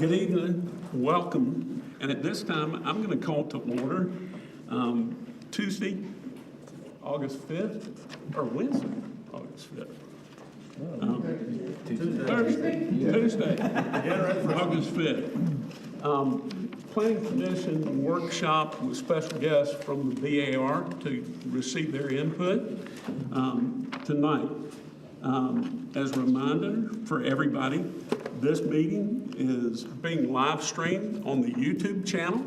Good evening, welcome. And at this time, I'm going to call to order Tuesday, August 5th, or Wednesday, August 5th. Tuesday, August 5th. Planning Commission workshop with special guests from the BAR to receive their input tonight. As a reminder for everybody, this meeting is being live streamed on the YouTube channel.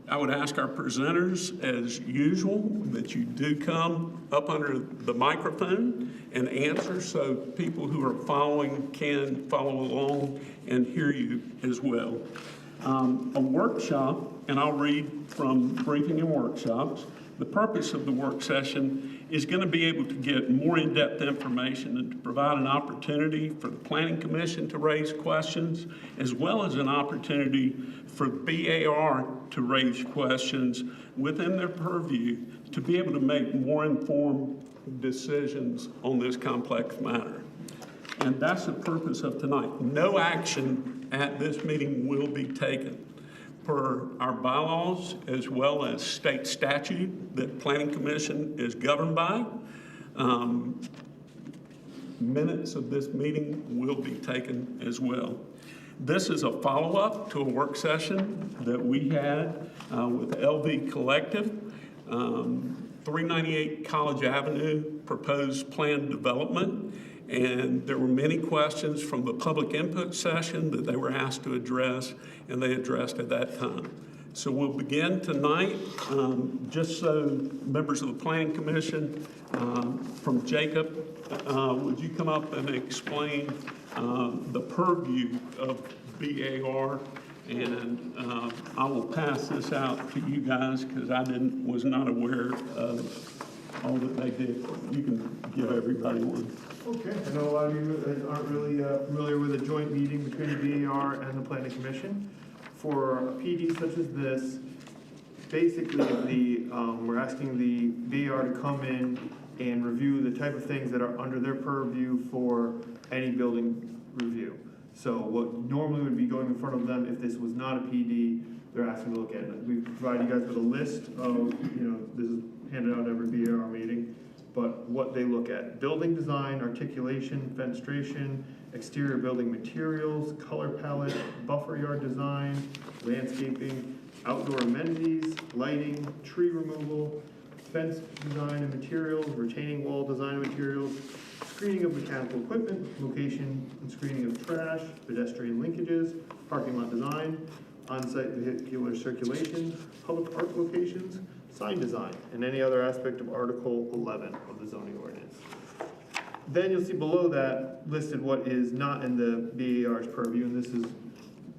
I would ask our presenters, as usual, that you do come up under the microphone and answer so people who are following can follow along and hear you as well. A workshop, and I'll read from Briefing and Workshops. The purpose of the work session is going to be able to get more in-depth information and to provide an opportunity for the Planning Commission to raise questions, as well as an opportunity for BAR to raise questions within their purview to be able to make more informed decisions on this complex matter. And that's the purpose of tonight. No action at this meeting will be taken. Per our bylaws, as well as state statute that Planning Commission is governed by, minutes of this meeting will be taken as well. This is a follow-up to a work session that we had with LV Collective, 398 College Avenue proposed plan development. And there were many questions from the public input session that they were asked to address, and they addressed at that time. So we'll begin tonight, just so members of the Planning Commission, from Jacob, would you come up and explain the purview of BAR? And I will pass this out to you guys because I was not aware of all that they did. You can give everybody one. Okay, I know a lot of you aren't really familiar with a joint meeting between the BAR and the Planning Commission. For a PD such as this, basically we're asking the BAR to come in and review the type of things that are under their purview for any building review. So what normally would be going in front of them if this was not a PD, they're asking to look at it. We provide you guys with a list of, this is handed out every BAR meeting, but what they look at: building design, articulation, fenestration, exterior building materials, color palette, buffer yard design, landscaping, outdoor amenities, lighting, tree removal, fence design and materials, retaining wall design and materials, screening of mechanical equipment, location and screening of trash, pedestrian linkages, parking lot design, on-site vehicular circulation, public park locations, sign design, and any other aspect of Article 11 of the zoning ordinance. Then you'll see below that listed what is not in the BAR's purview, and this is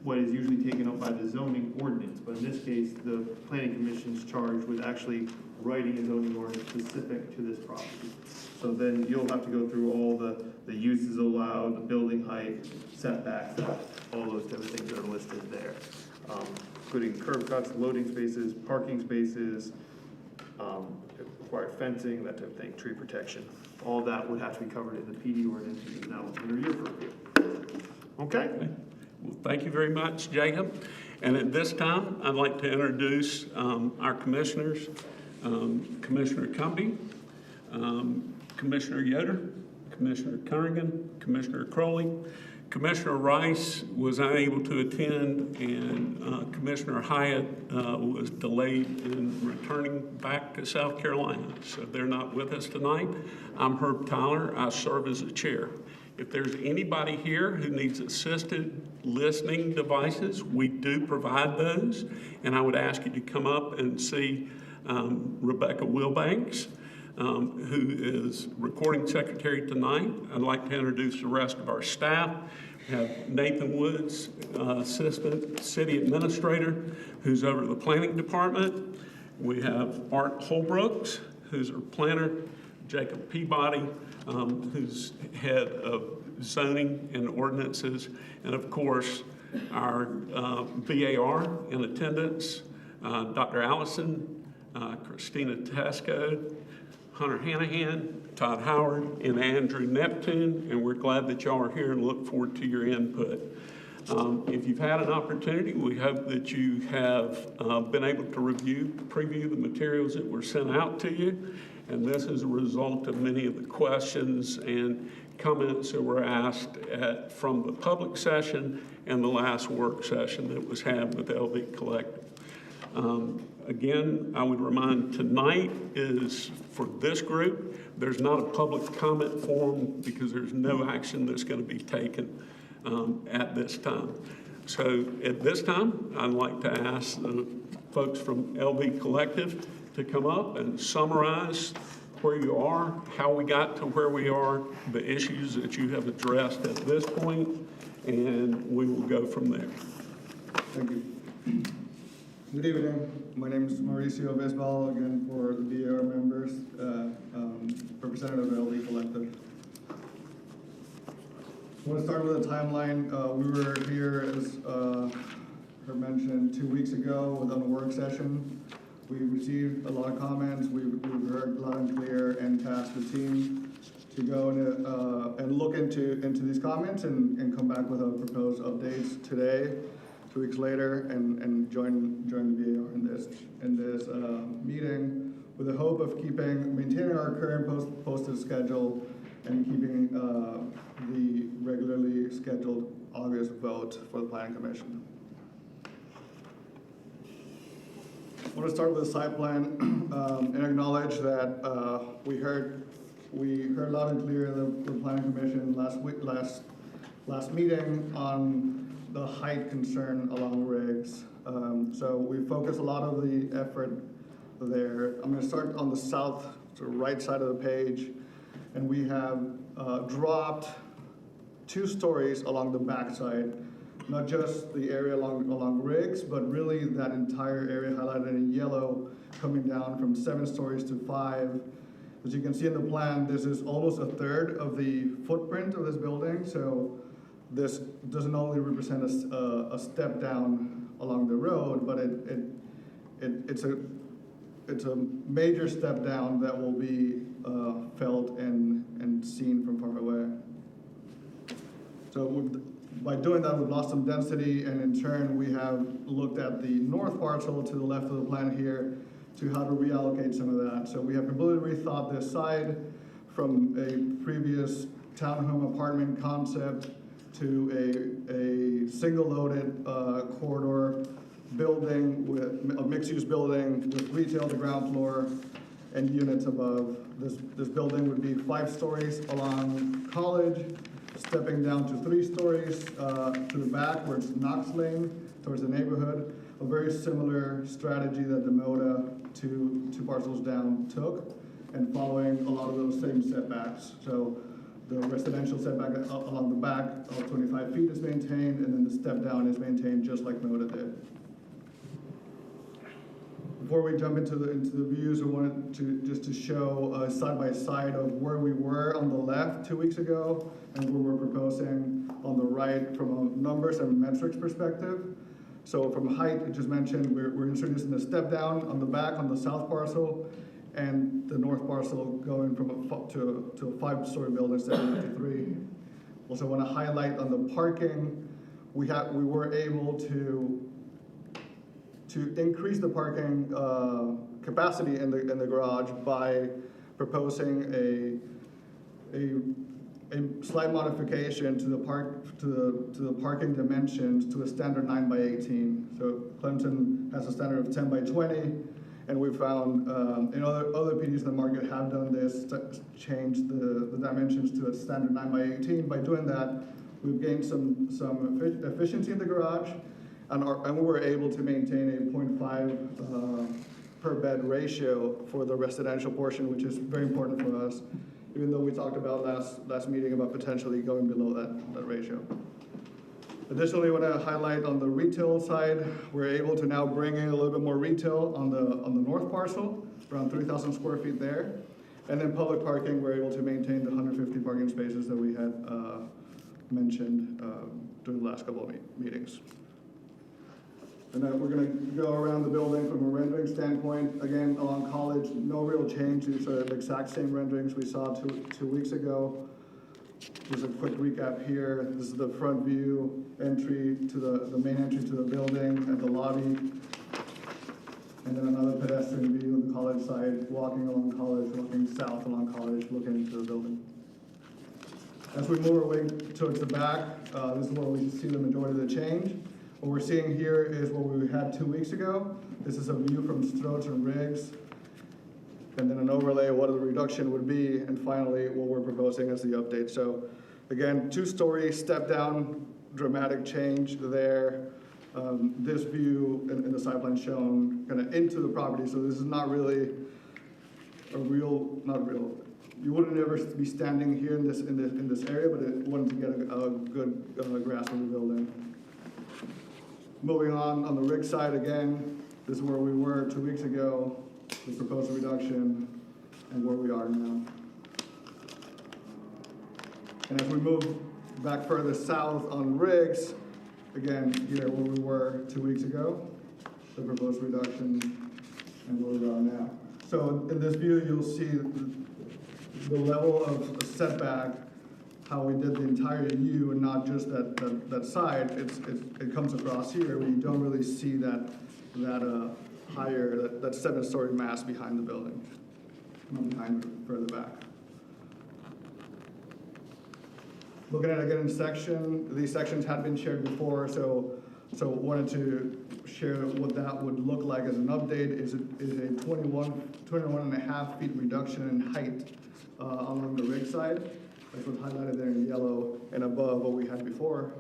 what is usually taken up by the zoning ordinance. But in this case, the Planning Commission's charged with actually writing a zoning ordinance specific to this property. So then you'll have to go through all the uses allowed, the building height, setbacks, all those type of things that are listed there, including curb cuts, loading spaces, parking spaces, required fencing, that type of thing, tree protection. All that would have to be covered in the PD ordinance, which is now under your purview. Okay? Well, thank you very much, Jacob. And at this time, I'd like to introduce our commissioners, Commissioner Cumbie, Commissioner Yoder, Commissioner Kerrigan, Commissioner Crowley. Commissioner Rice was unable to attend, and Commissioner Hyatt was delayed in returning back to South Carolina, so they're not with us tonight. I'm Herb Tyler. I serve as the chair. If there's anybody here who needs assisted listening devices, we do provide those, and I would ask you to come up and see Rebecca Wilbanks, who is recording secretary tonight. I'd like to introduce the rest of our staff. We have Nathan Woods, assistant city administrator, who's over the planning department. We have Art Holbrooks, who's our planner, Jacob Peabody, who's head of zoning and ordinances, and of course our BAR in attendance, Dr. Allison, Christina Tesco, Hunter Hanahan, Todd Howard, and Andrew Neptune, and we're glad that y'all are here and look forward to your input. If you've had an opportunity, we hope that you have been able to preview the materials that were sent out to you. And this is a result of many of the questions and comments that were asked from the public session and the last work session that was had with LV Collective. Again, I would remind tonight is for this group. There's not a public comment forum because there's no action that's going to be taken at this time. So at this time, I'd like to ask the folks from LV Collective to come up and summarize where you are, how we got to where we are, the issues that you have addressed at this point, and we will go from there. Thank you. Good evening. My name is Mauricio Bisbal, again for the BAR members, representative of LD Collective. I want to start with a timeline. We were here, as Herb mentioned, 2 weeks ago on a work session. We received a lot of comments. We've heard loud and clear and tasked the team to go and look into these comments and come back with our proposed updates today, 2 weeks later, and join the BAR in this meeting with the hope of maintaining our current posted schedule and keeping the regularly scheduled August vote for the Planning Commission. I want to start with the site plan and acknowledge that we heard loud and clear in the Planning Commission last meeting on the height concern along rigs. So we focused a lot of the effort there. I'm going to start on the south, sort of right side of the page, and we have dropped 2 stories along the back side. Not just the area along rigs, but really that entire area highlighted in yellow, coming down from 7 stories to 5. As you can see in the plan, this is almost a third of the footprint of this building. So this doesn't only represent a step down along the road, but it's a major step down that will be felt and seen from far away. So by doing that, we've lost some density, and in turn, we have looked at the north parcel to the left of the plan here to how to reallocate some of that. So we have completely rethought this side from a previous townhome apartment concept to a single-loaded corridor building with a mixed-use building with retail on the ground floor and units above. This building would be 5 stories along College, stepping down to 3 stories to the back where it's Knox Lane towards the neighborhood. A very similar strategy that the MODA 2 parcels down took, and following a lot of those same setbacks. So the residential setback along the back of 25 feet is maintained, and then the step down is maintained just like MODA did. Before we jump into the views, I wanted to show a side-by-side of where we were on the left 2 weeks ago and where we're proposing on the right from a numbers and metrics perspective. So from height, I just mentioned, we're introducing a step down on the back on the south parcel, and the north parcel going from to a 5-story building instead of 3. Also want to highlight on the parking, we were able to increase the parking capacity in the garage by proposing a slight modification to the parking dimensions to a standard 9x18. So Clemson has a standard of 10x20, and we found in other PDs in the market have done this, changed the dimensions to a standard 9x18. By doing that, we've gained some efficiency in the garage. And we were able to maintain a 0.5 per bed ratio for the residential portion, which is very important for us, even though we talked about last meeting about potentially going below that ratio. Additionally, I want to highlight on the retail side, we're able to now bring in a little bit more retail on the north parcel, around 3,000 square feet there. And then public parking, we're able to maintain the 150 parking spaces that we had mentioned during the last couple of meetings. And then we're going to go around the building from a rendering standpoint. Again, along College, no real change. These are the exact same renderings we saw two weeks ago. Just a quick recap here. This is the front view entry to the main entry to the building and the lobby. And then another pedestrian view of the college side, walking along College, walking south along College, looking into the building. As we move our way towards the back, this is where we see the majority of the change. What we're seeing here is what we had 2 weeks ago. This is a view from Strodes and Riggs, and then an overlay of what the reduction would be, and finally, what we're proposing as the update. So again, 2-story step down, dramatic change there. This view in the side plan shown kind of into the property, so this is not really a real, not real. You wouldn't ever be standing here in this area, but it wanted to get a good grasp of the building. Moving on the rig side again, this is where we were 2 weeks ago, the proposed reduction, and where we are now. And as we move back further south on rigs, again, here where we were 2 weeks ago, the proposed reduction, and where we are now. So in this view, you'll see the level of setback, how we did the entire U and not just that side. It comes across here where you don't really see that higher, that 7-story mass behind the building, not behind, further back. Looking at again in section, these sections had been shared before, so wanted to share what that would look like as an update. Is a 21.5 feet reduction in height along the rig side. That's what's highlighted there in yellow and above what we had before.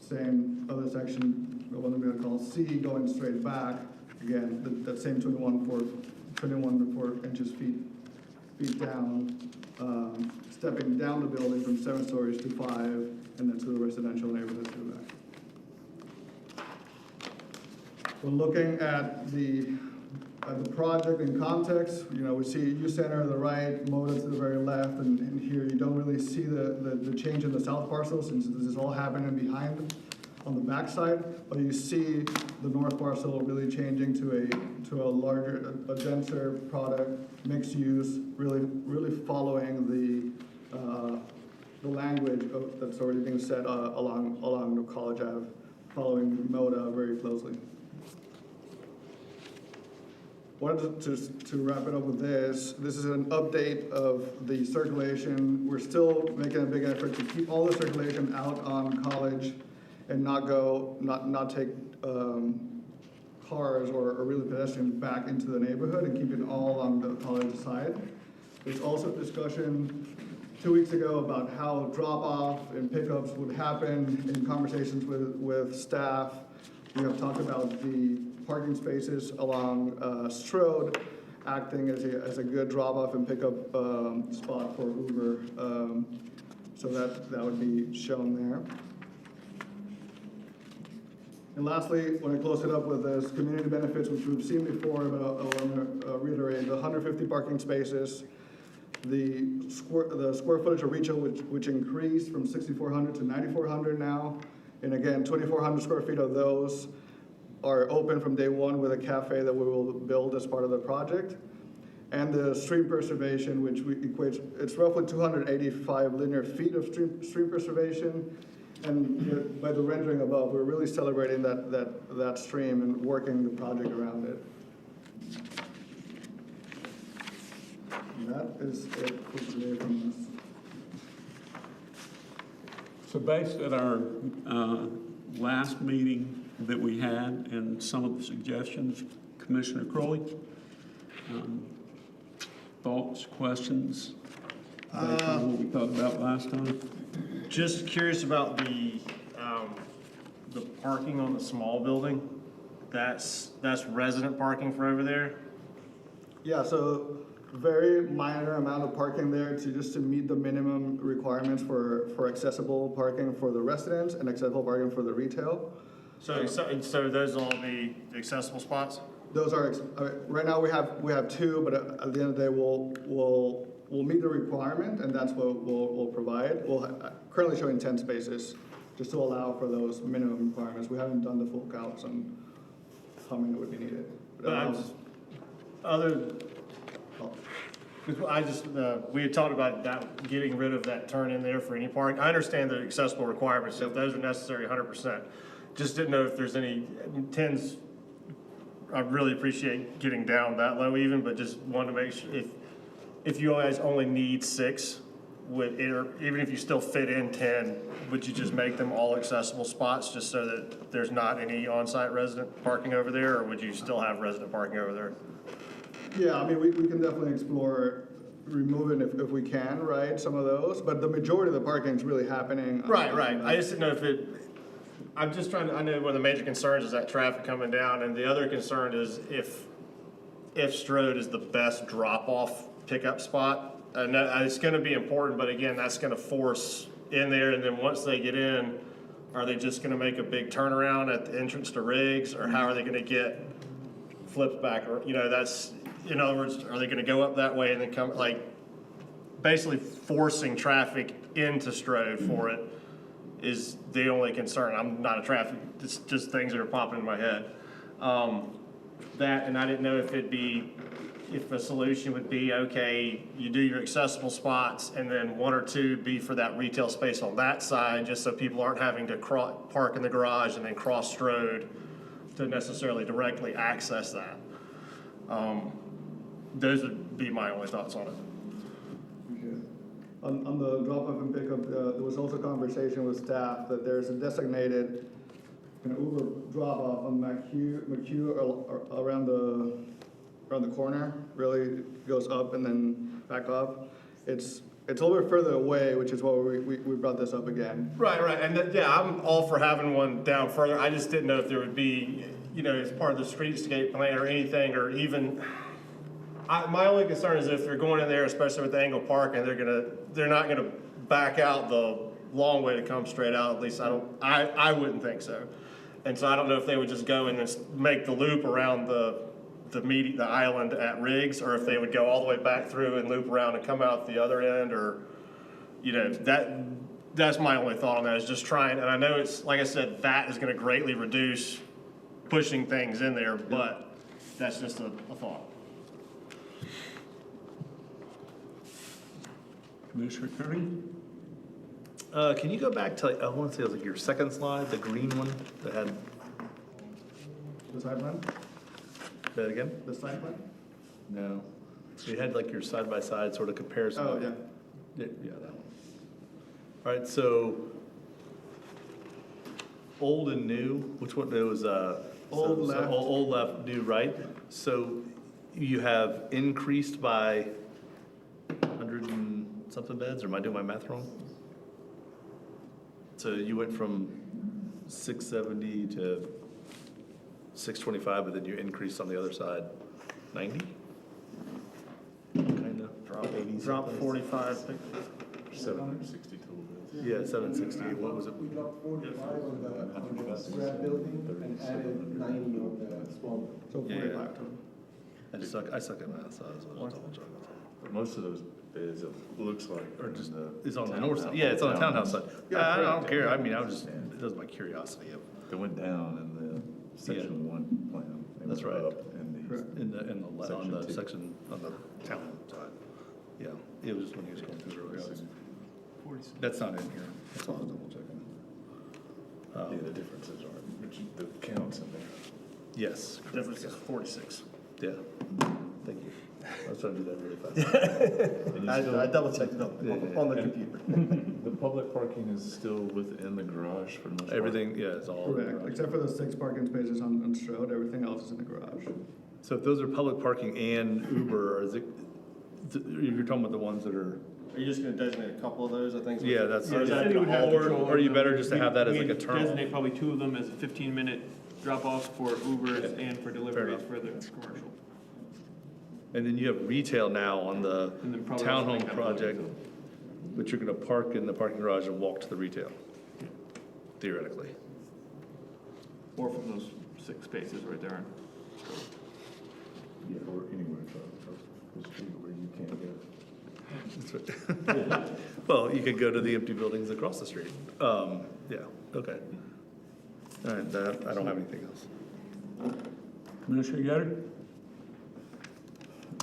Same other section, the one that we're gonna call C, going straight back. Again, that same 21 inches feet down, stepping down the building from 7 stories to 5, and then to the residential neighborhood to the back. When looking at the project in context, we see U Center to the right, Moda to the very left, and here you don't really see the change in the south parcel since this is all happening behind on the back side, but you see the north parcel really changing to a larger, a denser product, mixed use, really following the language that's already being said along the College Ave, following Moda very closely. Wanted to wrap it up with this. This is an update of the circulation. We're still making a big effort to keep all the circulation out on College and not take cars or really pedestrians back into the neighborhood and keep it all on the College side. There's also discussion 2 weeks ago about how drop-off and pickups would happen in conversations with staff. We have talked about the parking spaces along Strode acting as a good drop-off and pickup spot for Uber. So that would be shown there. And lastly, when I close it up with this community benefits, which we've seen before, but I want to reiterate, the 150 parking spaces, the square footage of retail, which increased from 6,400 to 9,400 now. And again, 2,400 square feet of those are open from day one with a cafe that we will build as part of the project. And the stream preservation, which equates, it's roughly 285 linear feet of stream preservation. And by the rendering above, we're really celebrating that stream and working the project around it. And that is it for today from us. So based at our last meeting that we had and some of the suggestions, Commissioner Crowley, thoughts, questions, based on what we thought about last time? Just curious about the parking on the small building. That's resident parking for over there? Yeah, so very minor amount of parking there to meet the minimum requirements for accessible parking for the residents and accessible parking for the retail. So those will all be accessible spots? Those are, right now we have 2, but at the end of the day, we'll meet the requirement, and that's what we'll provide. We'll currently showing 10 spaces, just to allow for those minimum requirements. We haven't done the full counts on how many would be needed. Because I just, we had talked about that, getting rid of that turn in there for any park. I understand the accessible requirements, if those are necessary, 100%. Just didn't know if there's any, I mean, 10's, I really appreciate getting down that low even, but just wanted to make sure, if you guys only need 6, even if you still fit in 10, would you just make them all accessible spots, just so that there's not any on-site resident parking over there, or would you still have resident parking over there? Yeah, I mean, we can definitely explore removing if we can, right, some of those, but the majority of the parking is really happening. Right. I just didn't know if it, I'm just trying to, I know one of the major concerns is that traffic coming down, and the other concern is if Strode is the best drop-off pickup spot. And it's gonna be important, but again, that's gonna force in there, and then once they get in, are they just gonna make a big turnaround at the entrance to Riggs, or how are they gonna get flipped back, or, that's, in other words, are they gonna go up that way and then come, like, basically forcing traffic into Strode for it is the only concern. I'm not a traffic, it's just things that are popping in my head. That, and I didn't know if a solution would be, okay, you do your accessible spots and then 1 or 2 be for that retail space on that side, just so people aren't having to park in the garage and then cross Strode to necessarily directly access that. Those would be my only thoughts on it. Okay. On the drop-off and pickup, there was also conversation with staff that there's a designated Uber drop-off on McHugh around the corner, really goes up and then back up. It's a little bit further away, which is why we brought this up again. Right, and yeah, I'm all for having one down further. I just didn't know if there would be, as part of the streetscape plan or anything, or even, my only concern is if they're going in there, especially with the angle parking, they're not gonna back out the long way to come straight out. At least I wouldn't think so. And so I don't know if they would just go and just make the loop around the island at Riggs, or if they would go all the way back through and loop around and come out the other end, or, that's my only thought on that, is just trying, and I know it's, like I said, that is gonna greatly reduce pushing things in there, but that's just a thought. Commissioner Kearney? Can you go back to, I want to say it was like your second slide, the green one that had, The side plan? say that again? The side plan? No. You had like your side-by-side sort of comparison. Oh, yeah. Yeah, that one. All right, so old and new, which one, it was, Old left. Old left, new right. So you have increased by 100 and something beds, or am I doing my math wrong? So you went from 670 to 625, but then you increased on the other side 90? Kind of. Drop 80. Drop 45. 760 total beds. Yeah, 760. What was it? We dropped 45 on the grad building and added 90 on the small building. So Yeah. 45 total. I suck at math, so I was double checking. But most of those beds, it looks like, Or are just, in the. it's on the townhouse- north side. Yeah, it's on the townhouse side. Yeah, I don't correct. care. I mean, it does my curiosity of, They went down in the section 1 plan. They That's went right. up in Correct. on Section the two. section, on the town side. Yeah, it was when he was going through the roads. That's not in here. That's all I was double checking. Yeah, the differences are, which the counts in there. Yes. Difference is 46. Yeah. Thank you. I was trying to do that really fast. And you still- I double checked it Yeah. on the computer. The public parking is still within the garage for the most part. Everything, yeah, it's all. Correct, except for the 6 parking spaces on Strode, everything else is in the garage. So if those are public parking and Uber, or is it, you're talking about the ones that are, Are you just gonna designate a couple of those, I think? yeah, that's, Or is that city would have or control are you of better them. just to have that as We like a could term? designate probably 2 of them as 15-minute drop-offs for Ubers and for deliveries enough. for the commercial. And then you have retail now on the And then probably also townhome make that project, but you're gonna park in the parking garage and walk to the retail, theoretically. Or from those 6 spaces right there. Yeah, or anywhere across the street where you can't go. That's right. Well, you could go to the empty buildings across the street. Yeah, okay. All right, I don't have anything else. Commissioner Yoder?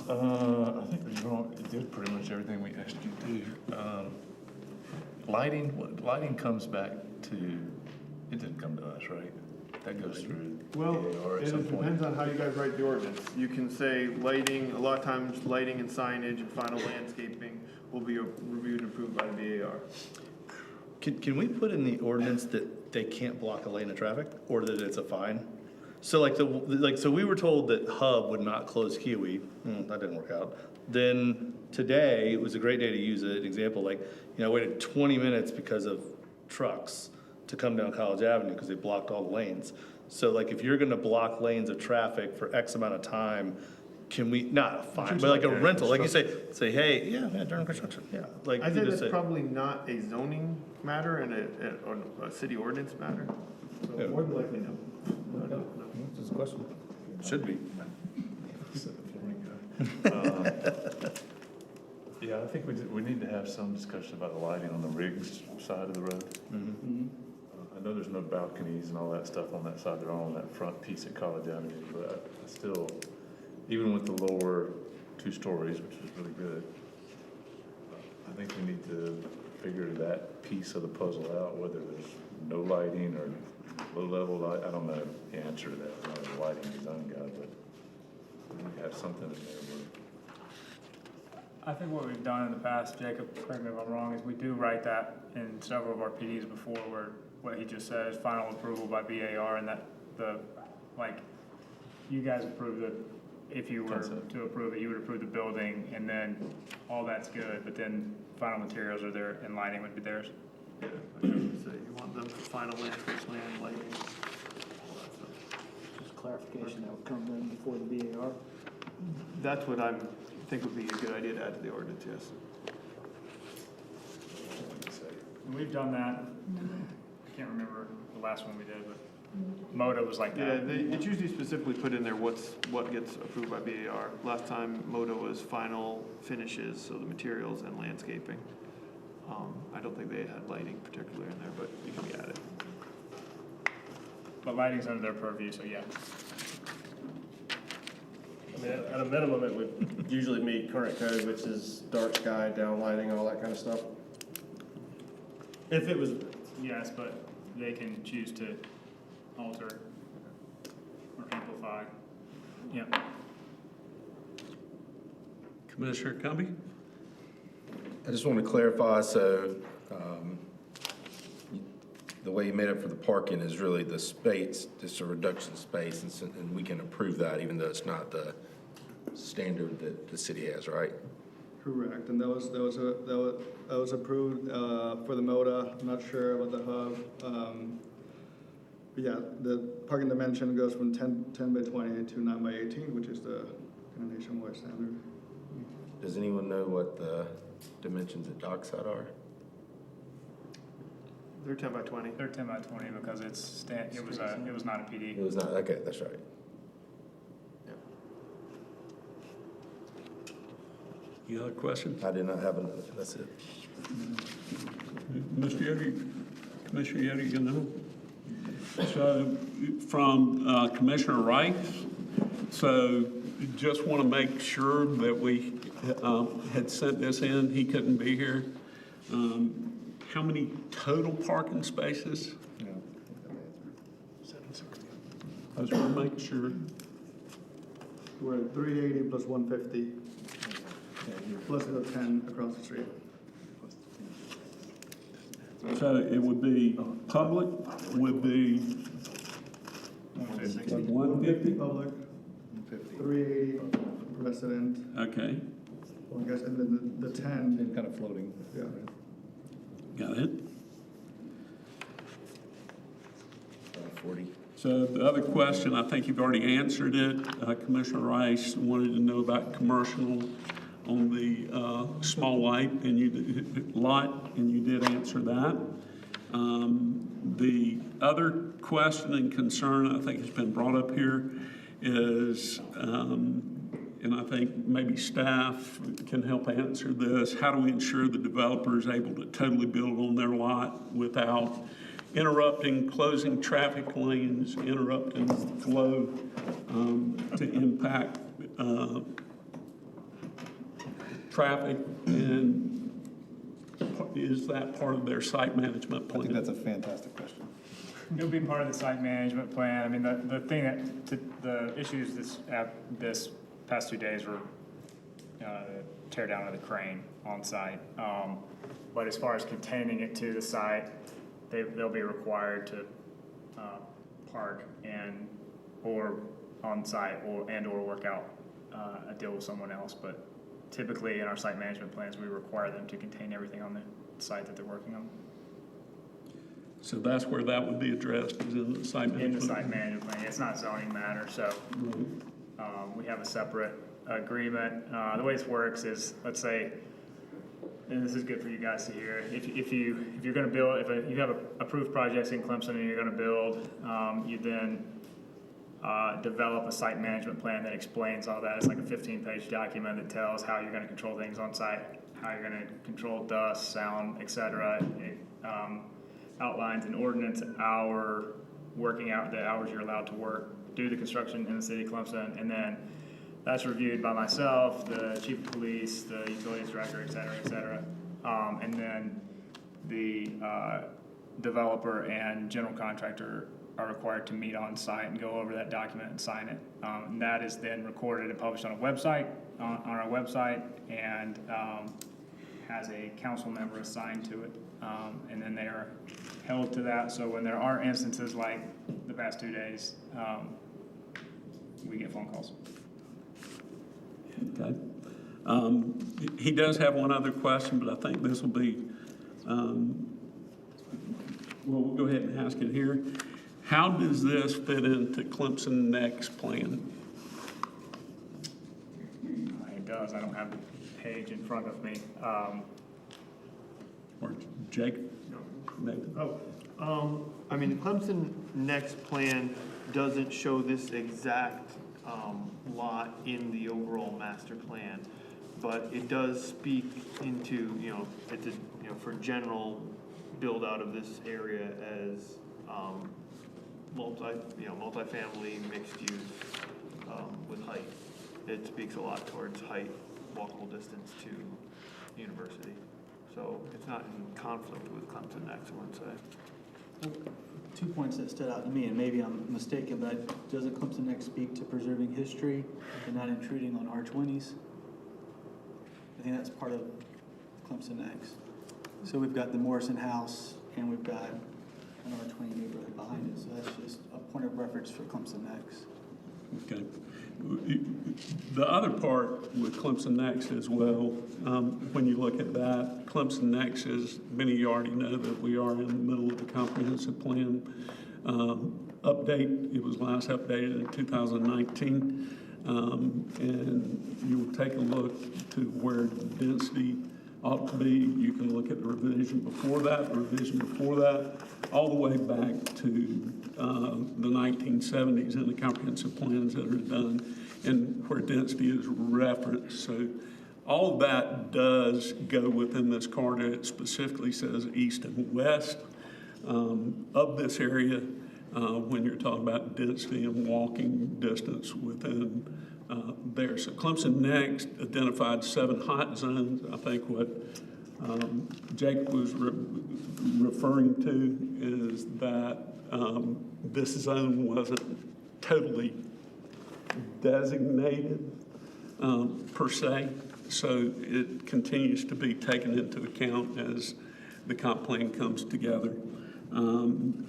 I think it did pretty much everything we asked you to do. Lighting comes back to, it didn't come to us, right? That goes through Well, DAR at it some point. depends on how you guys write the ordinance. You can say lighting, a lot of times lighting and signage and final landscaping will be reviewed and approved by the BAR. Can we put in the ordinance that they can't block a lane of traffic, or that it's a fine? So so we were told that Hub would not close Kiwi, that didn't work out. Then today, it was a great day to use an example, I waited 20 minutes because of trucks to come down College Avenue because they blocked all the lanes. So if you're gonna block lanes of traffic for X amount of time, can we, not a fine, but a rental, like you say, hey, yeah, during construction, yeah. I think that's probably not a zoning matter and a city ordinance matter. So more than likely, no. Just a question. Should be. Yeah, I think we need to have some discussion about the lighting on the Riggs side of the road. I know there's no balconies and all that stuff on that side. They're all on that front piece at College Avenue, but I still, even with the lower 2 stories, which is really good, I think we need to figure that piece of the puzzle out, whether there's no lighting or low-level light. I don't know the answer to that. I'm not a lighting design guy, but we have something in there where I think what we've done in the past, Jacob, correct me if I'm wrong, is we do write that in several of our PDs before, where what he just said is final approval by BAR, and that you guys approve it. If you were to approve it, you would approve the building, and then all that's good, but then final materials are there and lighting would be theirs. Yeah, so you want them for final landscape plan, lighting, all that stuff. Just clarification, that would come in before the BAR. That's what I think would be a good idea to add to the ordinance, yes. And we've done that. I can't remember the last one we did, but MODA was like Yeah, that. it's usually specifically put in there what gets approved by BAR. Last time MODA was final finishes, so the materials and landscaping. I don't think they had lighting particularly in there, but it can be added. But lighting's under their purview, so yeah. I mean, at a minimum, it would usually meet current code, which is dark sky, down lighting, all that kind of stuff. If it was, Yes, but they can choose to alter or amplify. Yeah. Commissioner Cumby? I just want to clarify, so the way you made it for the parking is really the space, just a reduction of space, and we can approve that even though it's not the standard that the city has, right? Correct, and that was approved for the MODA. I'm not sure about the hub. But yeah, the parking dimension goes from 10 by 20 to 9 by 18, which is the kind of nationwide standard. Does anyone know what the dimensions at Dockside are? They're 10 by 20. They're 10 by 20 because it was not a PD. It was not, okay, that's right. Any other questions? I did not have another, that's it. Mr. Yoder, Commissioner Yoder, you know? So from Commissioner Rice, so just want to make sure that we had sent this in. He couldn't be here. How many total parking spaces? I just want to make sure. We're at 380 plus 150, plus the 10 across the street. So it would be public, would be 150? Public, 380 resident, Okay, I guess, and then the 10, Kind of floating. yeah. got it. 40. So the other question, I think you've already answered it. Commissioner Rice wanted to know about commercial on the small light and you did answer that. The other question and concern I think has been brought up here is, and I think maybe staff can help answer this, how do we ensure the developer is able to totally build on their lot without interrupting, closing traffic lanes, interrupting flow to impact traffic, and is that part of their site management I plan? think that's a fantastic question. It'll be part of the site management plan. I mean, the thing the issues this past 2 days were tear down of the crane on site. But as far as containing it to the site, they'll be required to park or on site or work out a deal with someone else. But typically in our site management plans, we require them to contain everything on the site that they're working on. So that's where that would be addressed, is in the site management? In the site management plan, it's not a zoning matter, so we have a separate agreement. The way this works is, let's say, and this is good for you guys to hear, if you're gonna build, if you have approved projects in Clemson and you're gonna build, you then develop a site management plan that explains all that. It's like a 15-page document that tells how you're gonna control things on site, how you're gonna control dust, sound, etc. It outlines an ordinance hour, working out the hours you're allowed to work, do the construction in the city of Clemson, and then that's reviewed by myself, the chief of police, the utilities director, et cetera, and then the developer and general contractor are required to meet on site and go over that document and sign it. And that is then recorded and published on a website, on our website, and has a council member assigned to it. And then they are held to that. So when there are instances like the past 2 days, we get phone calls. Okay. He does have one other question, but I think this will be, well, we'll go ahead and ask it here. How does this fit into Clemson Next plan? It does. I don't have the page in front of me. Or Jake? Nathan? I mean, the Clemson Next plan doesn't show this exact lot in the overall master plan, but it does speak into, it's a, for general build out of this area as multifamily mixed use with height. It speaks a lot towards height, walkable distance to university. So it's not in conflict with Clemson Next, I wouldn't say. 2 points that stood out to me, and maybe I'm mistaken, but doesn't Clemson Next speak to preserving history and not intruding on R20s? I think that's part of Clemson Next. So we've got the Morrison House, and we've got an R20 neighborhood behind it, so that's just a point of reference for Clemson Next. Okay. The other part with Clemson Next as well, when you look at that, Clemson Next is, many of you already know that we are in the middle of the comprehensive plan update. It was last updated in 2019. And you will take a look to where density ought to be. You can look at the revision before that, the revision before that, all the way back to the 1970s in the comprehensive plans that are done and where density is referenced. So all of that does go within this corridor. It specifically says east and west of this area when you're talking about density and walking distance within there. So Clemson Next identified 7 hot zones. I think what Jake was referring to is that this zone wasn't totally designated per se, so it continues to be taken into account as the comp plan comes together.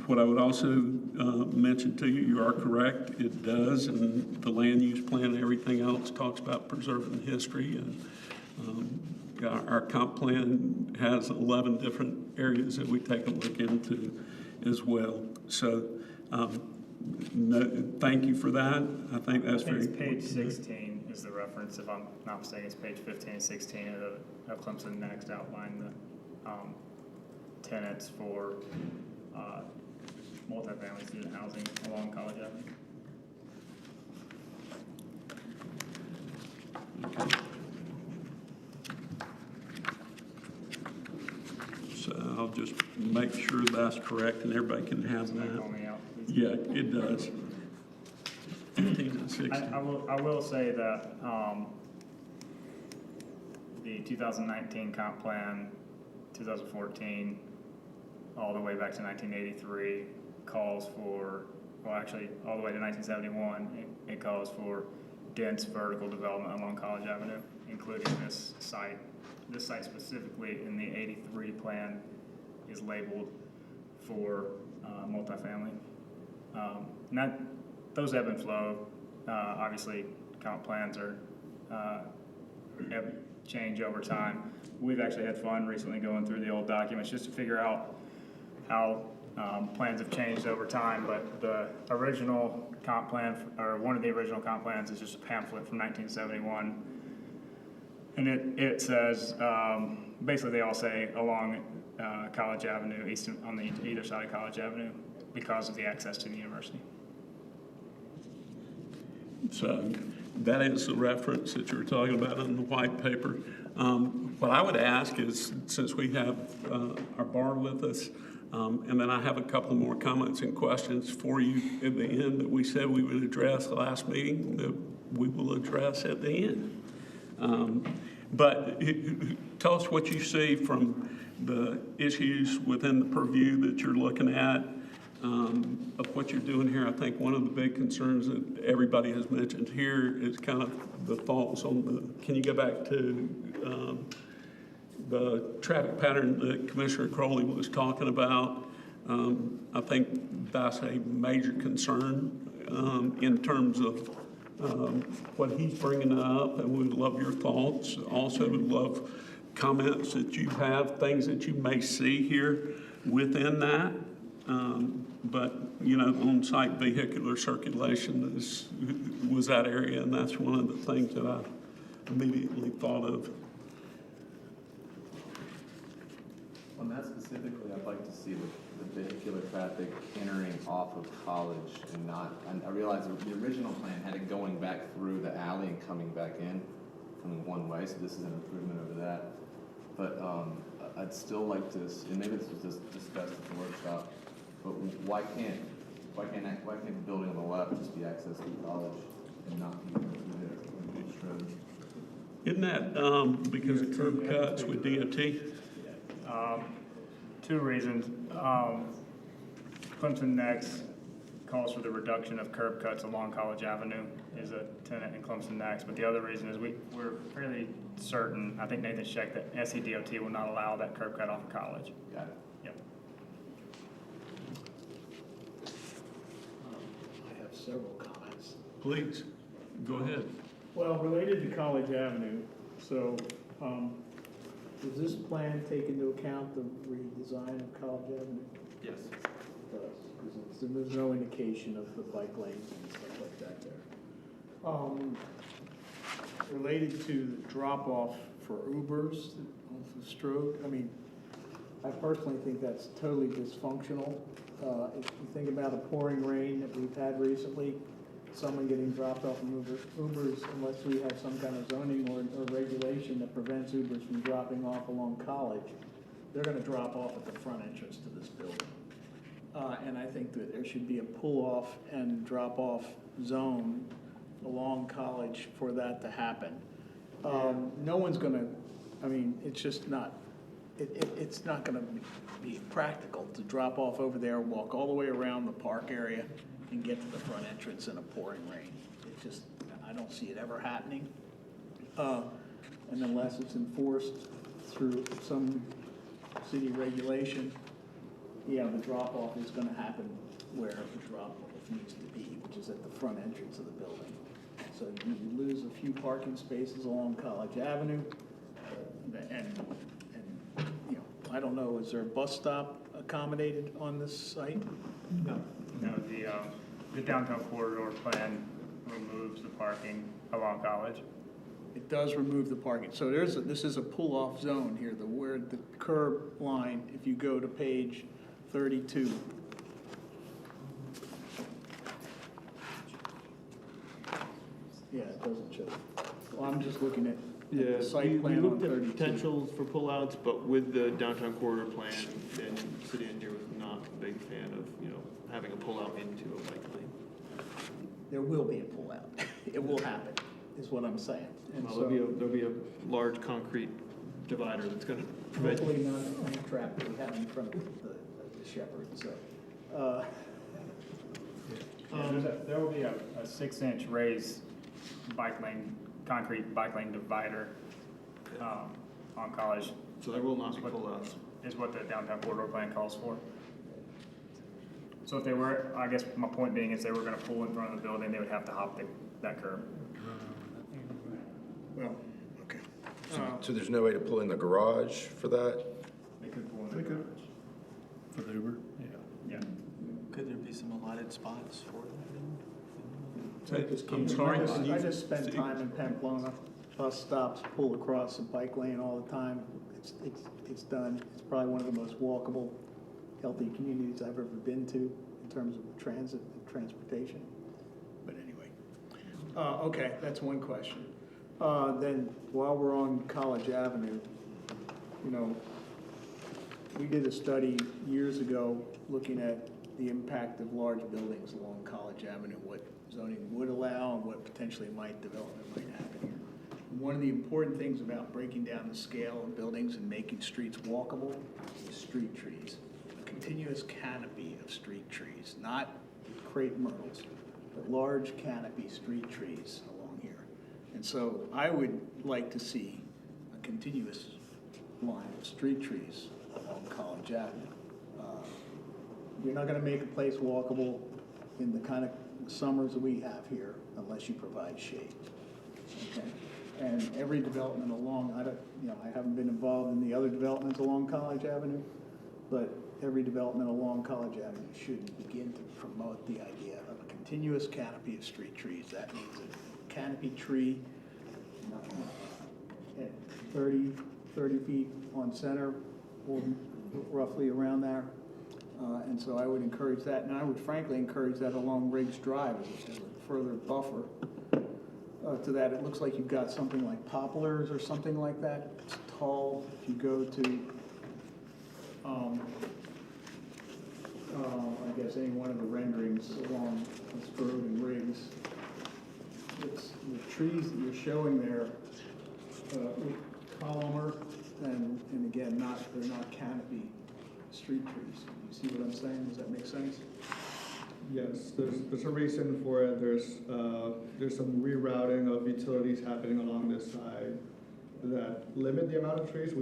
What I would also mention to you, you are correct, it does, and the land use plan and everything else talks about preserving history, and our comp plan has 11 different areas that we take a look into as well. So thank you for that. I think that's very It's page important. 16 is the reference, if I'm not mistaken. It's page 15 and 16 of Clemson Next outline the tenants for multifamily student housing along College Avenue. Okay. So I'll just make sure that's correct and everybody can have that. Call me out, please. Yeah, it does. 15 and 16. I will say that the 2019 comp plan, 2014, all the way back to 1983, calls for, well, actually, all the way to 1971, it calls for dense vertical development along College Avenue, including this site. This site specifically in the 83 plan is labeled for multifamily. And that, those ebb and flow. Obviously, comp plans are change over time. We've actually had fun recently going through the old documents just to figure out how plans have changed over time, but the original comp plan, or one of the original comp plans, is just a pamphlet from 1971. And it says, basically they all say along College Avenue, on the either side of College Avenue, because of the access to the university. So that is the reference that you were talking about in the white paper. What I would ask is, since we have our bar with us, and then I have a couple more comments and questions for you at the end that we said we would address the last meeting, that we will address at the end. But tell us what you see from the issues within the purview that you're looking at, of what you're doing here. I think one of the big concerns that everybody has mentioned here is kind of the thoughts on the, can you go back to the traffic pattern that Commissioner Crowley was talking about? I think that's a major concern in terms of what he's bringing up, and we'd love your thoughts. Also would love comments that you have, things that you may see here within that. But, you know, on-site vehicular circulation was that area, and that's one of the things that I immediately thought of. On that specifically, I'd like to see the vehicular traffic entering off of College and not, I realize the original plan had it going back through the alley and coming back in, coming one way, so this is an improvement over that. But I'd still like to, and maybe this was just discussed at the workshop, but why can't the building on the left just be accessed through College and not be through the Strode? Isn't that because of curb cuts with DOT? Two reasons. Clemson Next calls for the reduction of curb cuts along College Avenue, is a tenant in Clemson Next. But the other reason is we're fairly certain, I think Nathan checked, that SEDOT will not allow that curb cut off of College. Got it. Yep. I have several comments. Please, go ahead. Well, related to College Avenue, so, does this plan take into account the redesign of College Avenue? Yes. It does, because there's no indication of the bike lanes and stuff like that there. Related to the drop-off for Ubers off the Strode, I mean, I personally think that's totally dysfunctional. If you think about a pouring rain that we've had recently, someone getting dropped off from Ubers, unless we have some kind of zoning or regulation that prevents Ubers from dropping off along College, they're gonna drop off at the front entrance to this building. And I think that there should be a pull-off and drop-off zone along College for that to happen. No one's gonna, I mean, it's just not, it's not gonna be practical to drop off over there, walk all the way around the park area, and get to the front entrance in a pouring rain. It just, I don't see it ever happening. And unless it's enforced through some city regulation, yeah, the drop-off is gonna happen where the drop-off needs to be, which is at the front entrance of the building. So you lose a few parking spaces along College Avenue, and you know, I don't know, is there a bus stop accommodated on this site? No, the downtown corridor plan removes the parking along College. It does remove the parking. So this is a pull-off zone here, where the curb line, if you go to page 32. Yeah, it doesn't show. Well, I'm just looking at the site plan on looked at 32. potentials for pullouts, but with the downtown corridor plan, and city engineer was not a big fan of, having a pullout into a bike lane. There will be a pullout. It will happen. is what I'm saying. And Well, so, there'll be a large concrete divider that's gonna prevent. hopefully not the trap that we have in front of the Shepherd, so. There will be a 6-inch raised bike lane, concrete bike lane divider on College, So there will not be pullouts. is what the downtown corridor plan calls for. So if they were, I guess my point being is they were gonna pull in front of the building, they would have to hop that curb. Well, okay. So there's no way to pull in the garage for that? They could pull in the garage. For the Uber? Yeah. Could there be some allotted spots for that? I'm sorry, I just spent time in Pamplona. Bus stops pull across the bike lane all the time. It's done. It's probably one of the most walkable, healthy communities I've ever been to in terms of transit and transportation. But anyway, okay, that's one question. Then while we're on College Avenue, you know, we did a study years ago looking at the impact of large buildings along College Avenue, what zoning would allow and what potentially development might happen here. One of the important things about breaking down the scale of buildings and making streets walkable is street trees. A continuous canopy of street trees, not crepe myrtles, but large canopy street trees along here. And so I would like to see a continuous line of street trees along College Avenue. You're not gonna make a place walkable in the kind of summers that we have here unless you provide shade. Okay? And every development along, I haven't been involved in the other developments along College Avenue, but every development along College Avenue should begin to promote the idea of a continuous canopy of street trees. That means a canopy tree at 30 feet on center, or roughly around there. And so I would encourage that, and I would frankly encourage that along Riggs Drive as a further buffer to that. It looks like you've got something like poplars or something like that. It's tall. If you go to, I guess any one of the renderings along Strode and Riggs, it's the trees that you're showing there, columnar, and again, they're not canopy street trees. You see what I'm saying? Does that make sense? Yes, there's a reason for it. There's some rerouting of utilities happening along this side that limit the amount of trees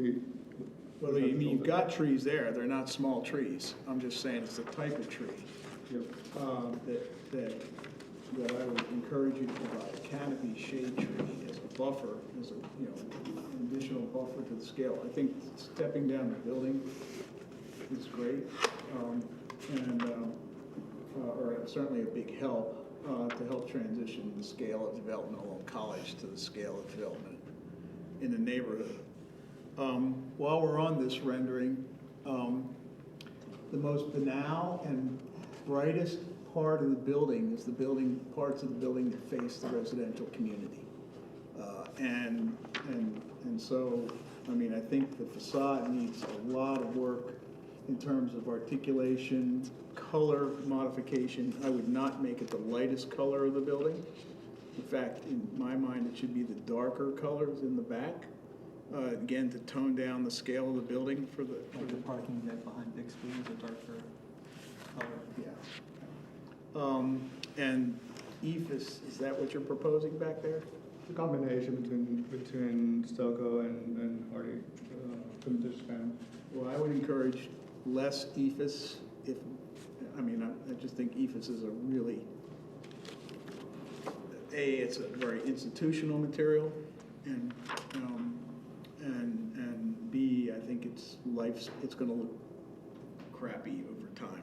Well, you mean, you've got trees there. They're not small trees. I'm just saying it's the type of tree that I would encourage you to provide a canopy shade tree as a buffer, as an additional buffer to the scale. I think stepping down the building is great, or certainly a big help to help transition the scale of development along College to the scale of development in the neighborhood. While we're on this rendering, the most banal and brightest part of the building is parts of the building that face the residential community. And so, I mean, I think the facade needs a lot of work in terms of articulation, color modification. I would not make it the lightest color of the building. In fact, in my mind, it should be the darker colors in the back. Again, to tone down the scale of the building for the parking deck behind Bixby is a darker color. Yeah. And EFS, is that what you're proposing back there? It's a combination between Stelco and Hardy, Vintage Span. Well, I would encourage less EFS I just think EFS is a really, it's a very institutional material, and B, I think it's gonna look crappy over time.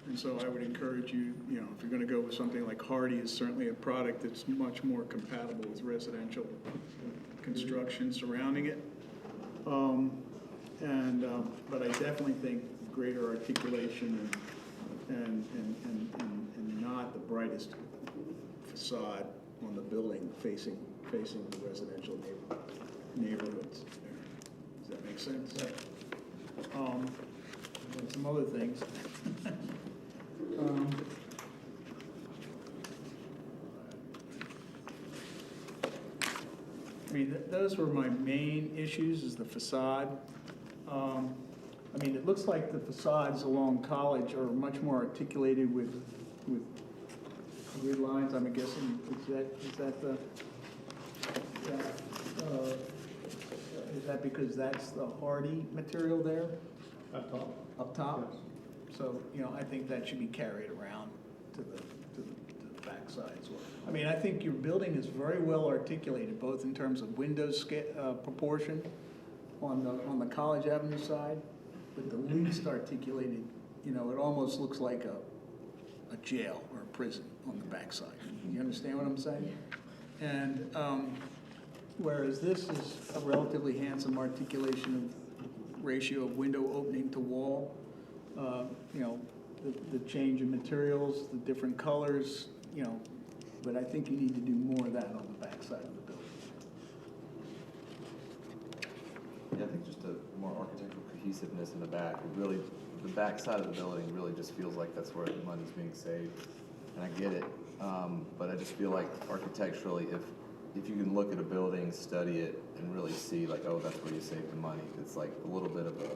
And so I would encourage you, if you're gonna go with something like Hardy, is certainly a product that's much more compatible with residential construction surrounding it. But I definitely think greater articulation and not the brightest facade on the building facing the residential neighborhoods there. Does that make sense? And some other things. mean, those were my main issues, is the facade. I mean, it looks like the facades along College are much more articulated with grid lines, I'm guessing, is that because that's the hardy material there? Up top. Up top? Yes. So, you know, I think that should be carried around to the backside as well. I mean, I think your building is very well articulated, both in terms of window proportion on the College Avenue side, but the least articulated, you know, it almost looks like a jail or a prison on the backside. You understand what I'm saying? And whereas this is a relatively handsome articulation of ratio of window opening to wall, you know, the change in materials, the different colors, you know, but I think you need to do more of that on the backside of the building. Yeah, I think just a more architectural cohesiveness in the back. It really, the back side of the building really just feels like that's where the money's being saved. And I get it, but I just feel like architecturally, if you can look at a building, study it, and really see like, oh, that's where you save the money, it's like a little bit of a,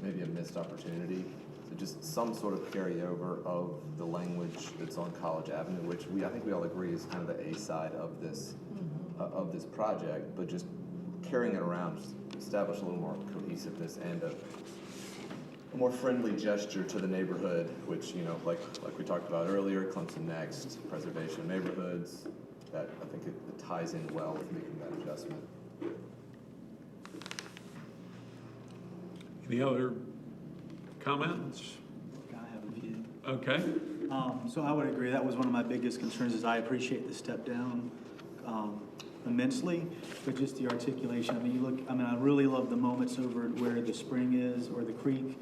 maybe a missed opportunity. So just some sort of carryover of the language that's on College Avenue, which I think we all agree is kind of the A side of this project, but just carrying it around, just establish a little more cohesiveness and a more friendly gesture to the neighborhood, which, you know, like we talked about earlier, Clemson Next, preservation of neighborhoods, that I think it ties in well with making that adjustment. Any other comments? I have a few. Okay. So I would agree, that was one of my biggest concerns, is I appreciate the step down immensely, but just the articulation. I mean, you look, I mean, I really love the moments over where the spring is, or the creek,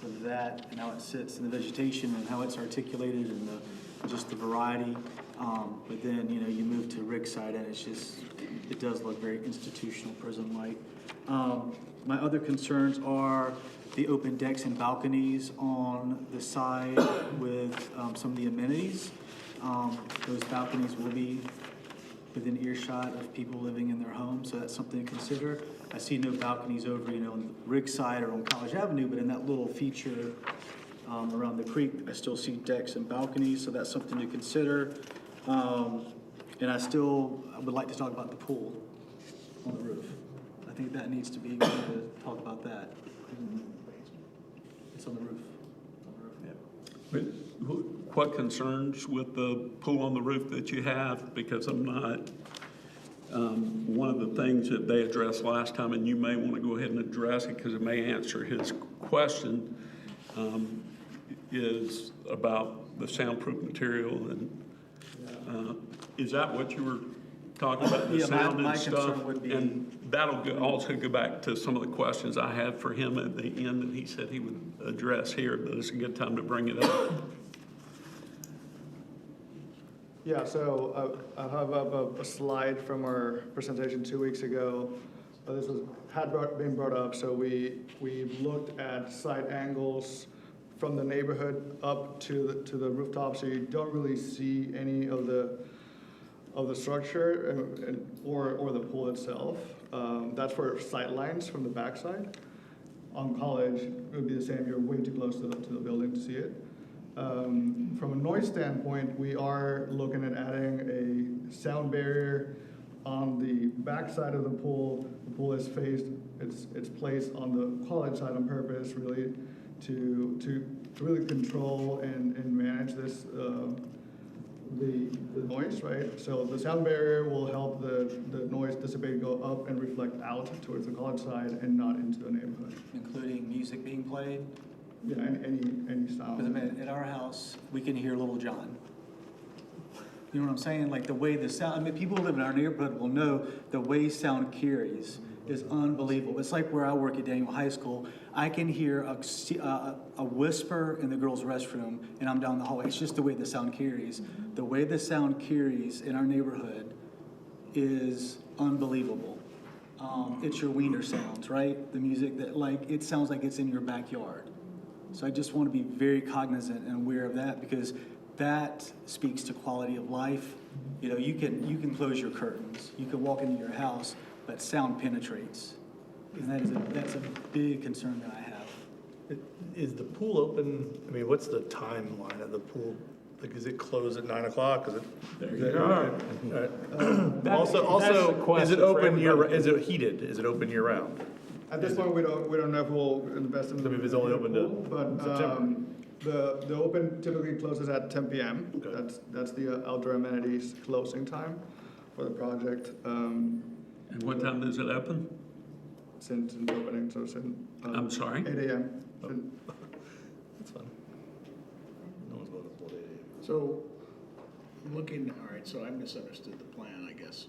of that, and how it sits in the vegetation, and how it's articulated, and just the variety. But then, you know, you move to Rigside, and it's just, it does look very institutional, prison-like. My other concerns are the open decks and balconies on the side with some of the amenities. Those balconies will be within earshot of people living in their homes, so that's something to consider. I see no balconies over, you know, on the Rigside or on College Avenue, but in that little feature around the creek, I still see decks and balconies, so that's something to consider. And I would like to talk about the pool on the roof. I think that needs to be, we need to talk about that. It's on the roof. But what concerns with the pool on the roof that you have? Because I'm not, one of the things that they addressed last time, and you may want to go ahead and address it because it may answer his question, is about the soundproof material. And is that what you were talking about, the Yeah, sound my and stuff? concern would be- And that'll also go back to some of the questions I had for him at the end that he said he would address here, but it's a good time to bring it up. Yeah, so I have up a slide from our presentation 2 weeks ago. This had been brought up, so we looked at side angles from the neighborhood up to the rooftop, so you don't really see any of the structure or the pool itself. That's for sight lines from the backside. On College, it would be the same. You're way too close to the building to see it. From a noise standpoint, we are looking at adding a sound barrier on the back side of the pool. The pool is it's placed on the College side on purpose, really, to really control and manage this, the noise, right? So the sound barrier will help the noise dissipate, go up and reflect out towards the College side and not into the neighborhood. Including music being played. Yeah, any sound. Because I mean, at our house, we can hear Little John. You know what I'm saying? Like the way the sound, I mean, people who live in our neighborhood will know the way sound carries is unbelievable. It's like where I work at Daniel High School. I can hear a whisper in the girls' restroom, and I'm down the hallway. It's just the way the sound carries. The way the sound carries in our neighborhood is unbelievable. It's your wiener sounds, right? The music that, like, it sounds like it's in your backyard. So I just want to be very cognizant and aware of that, because that speaks to quality of life. You know, you can close your curtains, you can walk into your house, but sound penetrates. And that's a big concern that I have. Is the pool open, I mean, what's the timeline of the pool? Like, is it closed at 9 o'clock? Is it? There you go. Also, That's the is question it for open year, everybody. is it heated? Is it open year round? At this point, we don't know if we'll invest in. So if it's only open to But, September? the open typically closes at 10 PM. Okay. That's the outdoor amenities closing time for the project. And what time does it open? Since opening, so since. I'm sorry? 8 AM. That's fine. No one's going to pool at 8 a.m. So, looking, all right, so I misunderstood the plan, I guess.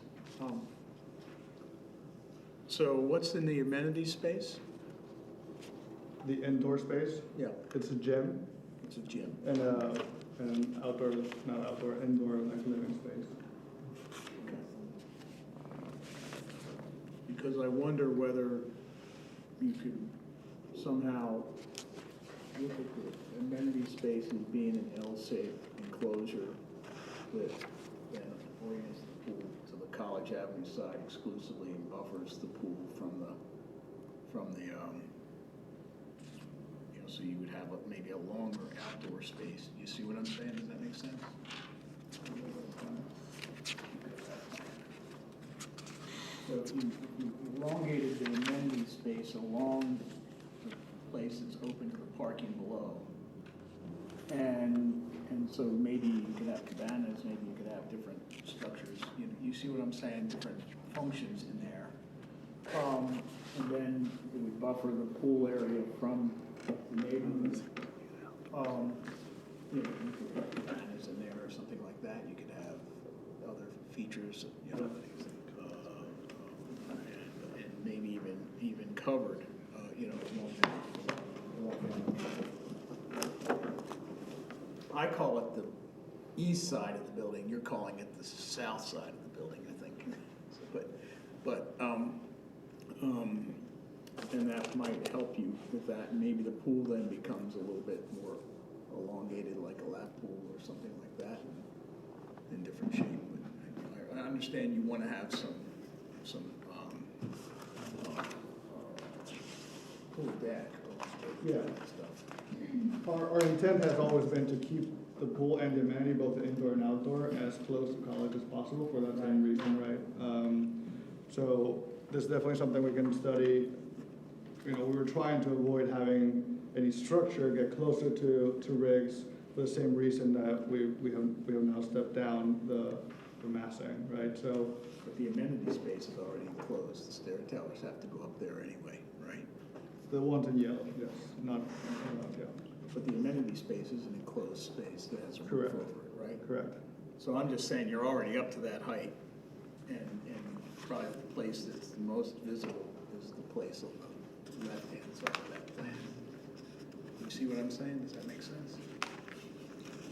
So what's in the amenity space? The indoor space, Yeah. it's a gym It's a gym. and an outdoor, not outdoor, indoor like living space. Because I wonder whether you could somehow look at the amenity space as being an L-shaped enclosure that then orients the pool to the College Avenue side exclusively and buffers the pool from the, you know, so you would have maybe a longer outdoor space. You see what I'm saying? Does that make sense? So if you elongated the amenity space along the place that's open to the parking below. And so maybe you could have cabanas, maybe you could have different structures, you see what I'm saying, different functions in there. And then it would buffer the pool area from the neighborhood. You know, you could put cabanas in there or something like that, you could have other features, you know, and maybe even covered, you know, I call it the east side of the building, you're calling it the south side of the building, I think. And that might help you with that, and maybe the pool then becomes a little bit more elongated, like a lap pool or something like that, in different shape. But I understand you want to have some pool deck or Yeah. stuff. Our intent has always been to keep the pool and the amenity, both the indoor and outdoor, as close to college as possible for that same reason, right? So this is definitely something we can study. You know, we were trying to avoid having any structure get closer to rigs for the same reason that we have now stepped down the massing, right? So. But the amenity space is already enclosed, the stair towers have to go up there anyway, right? The ones in yellow, yes, not, yeah. But the amenity space is an enclosed space that has a roof Correct. over it, right? Correct. So I'm just saying, you're already up to that height, and probably the place that's the most visible is the place on the left-hand side of that plan. You see what I'm saying? Does that make sense?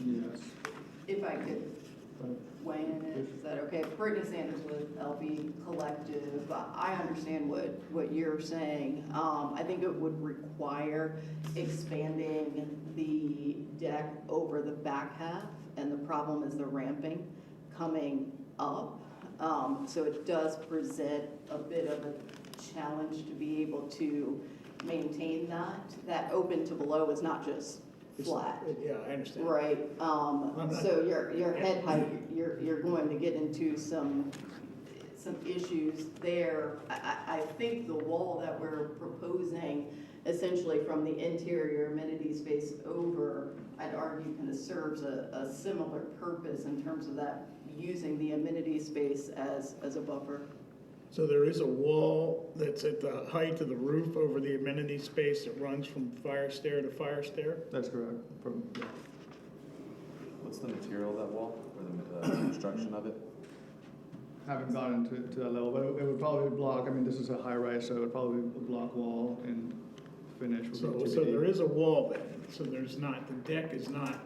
Yes. If I could weigh in, is that okay? Brittany Sanders with LB Collective. I understand what you're saying. I think it would require expanding the deck over the back half, and the problem is the ramping coming up. So it does present a bit of a challenge to be able to maintain that. That open to below is not just flat. Yeah, I understand. Right, so your head height, you're going to get into some issues there. I think the wall that we're proposing, essentially from the interior amenity space over, I'd argue kind of serves a similar purpose in terms of that, using the amenity space as a buffer. So there is a wall that's at the height of the roof over the amenity space that runs from fire stair to fire stair? That's correct. What's the material of that wall, or the construction of it? Haven't gotten to that level, but it would probably block, I mean, this is a high rise, so it would probably be a block wall and finish would be So TBD. there is a wall there, so there's not, the deck is not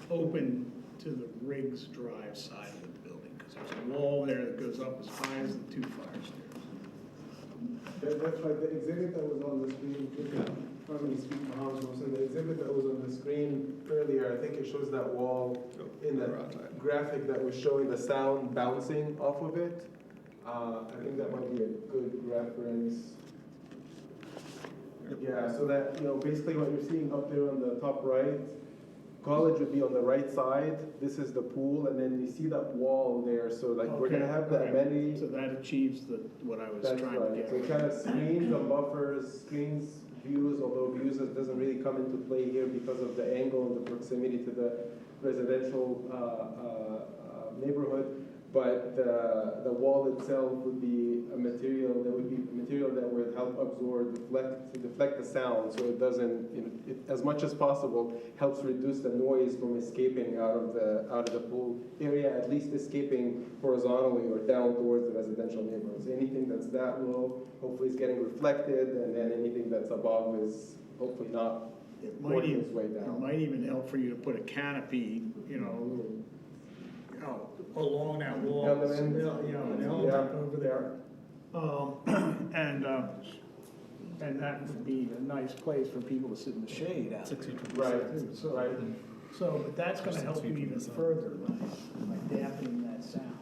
open to the Riggs Drive side of the building, because there's a wall there that goes up as high as the two fire stairs. That's right, the exhibit that was on the screen, let me speak for Hans Wilson, the exhibit that was on the screen earlier, I think it shows that wall in that graphic that was showing the sound bouncing off of it. I think that might be a good reference. Yeah, so that, basically what you're seeing up there on the top right, college would be on the right side. This is the pool, and then you see that wall there. So like we're gonna have the amenity. So that achieves what I was That's trying to right. get. So it kind of screens and buffers, screens views, although views doesn't really come into play here because of the angle and the proximity to the residential neighborhood. But the wall itself would be a material that would help absorb, deflect the sound, so it doesn't, it, as much as possible, helps reduce the noise from escaping out of the pool area, at least escaping horizontally or down towards the residential neighborhoods. Anything that's that low, hopefully is getting reflected, and then anything that's above is hopefully not working its way down. It might even help for you to put a canopy, along that wall. Element. An element over there. And that would be a nice place for people to sit in the shade out there. Right, So, right. but that's gonna help you even further by dampening that sound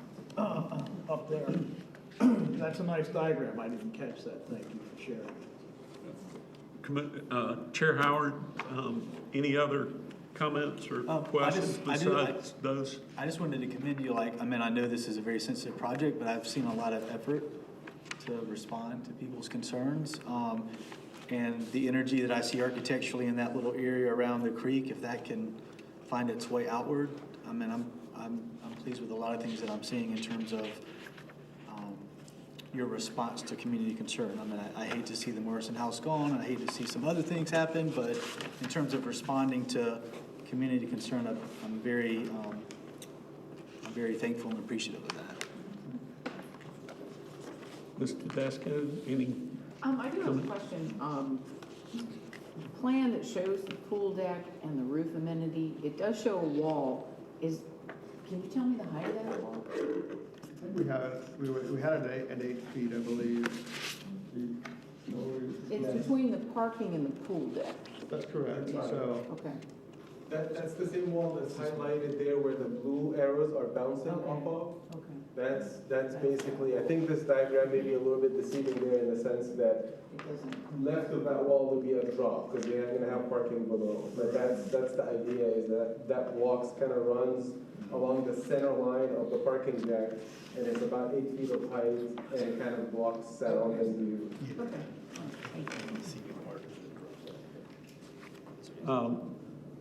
up there. That's a nice diagram. I didn't catch that. Thank you for sharing. Chair Howard, any other comments or questions besides those? I just wanted to commend you, I know this is a very sensitive project, but I've seen a lot of effort to respond to people's concerns. And the energy that I see architecturally in that little area around the creek, if that can find its way outward, I'm pleased with a lot of things that I'm seeing in terms of your response to community concern. I hate to see the Morrison House gone, I hate to see some other things happen, but in terms of responding to community concern, I'm very thankful and appreciative of that. Mr. Tedesco, any? I do have a question. Plan that shows the pool deck and the roof amenity, it does show a wall. Can you tell me the height of that wall? I think we had it at 8 feet, I believe. It's between the parking and the pool deck. That's correct, so. Okay. That's the same wall that's highlighted there where the blue arrows are bouncing off of. Okay. That's basically, I think this diagram may be a little bit deceiving there in the sense that It doesn't. left of that wall would be a drop because they're gonna have parking below. But that's the idea, is that walks kind of runs along the center line of the parking deck, and it's about 8 feet of height, and it kind of blocks surrounding view. Okay. Thank you.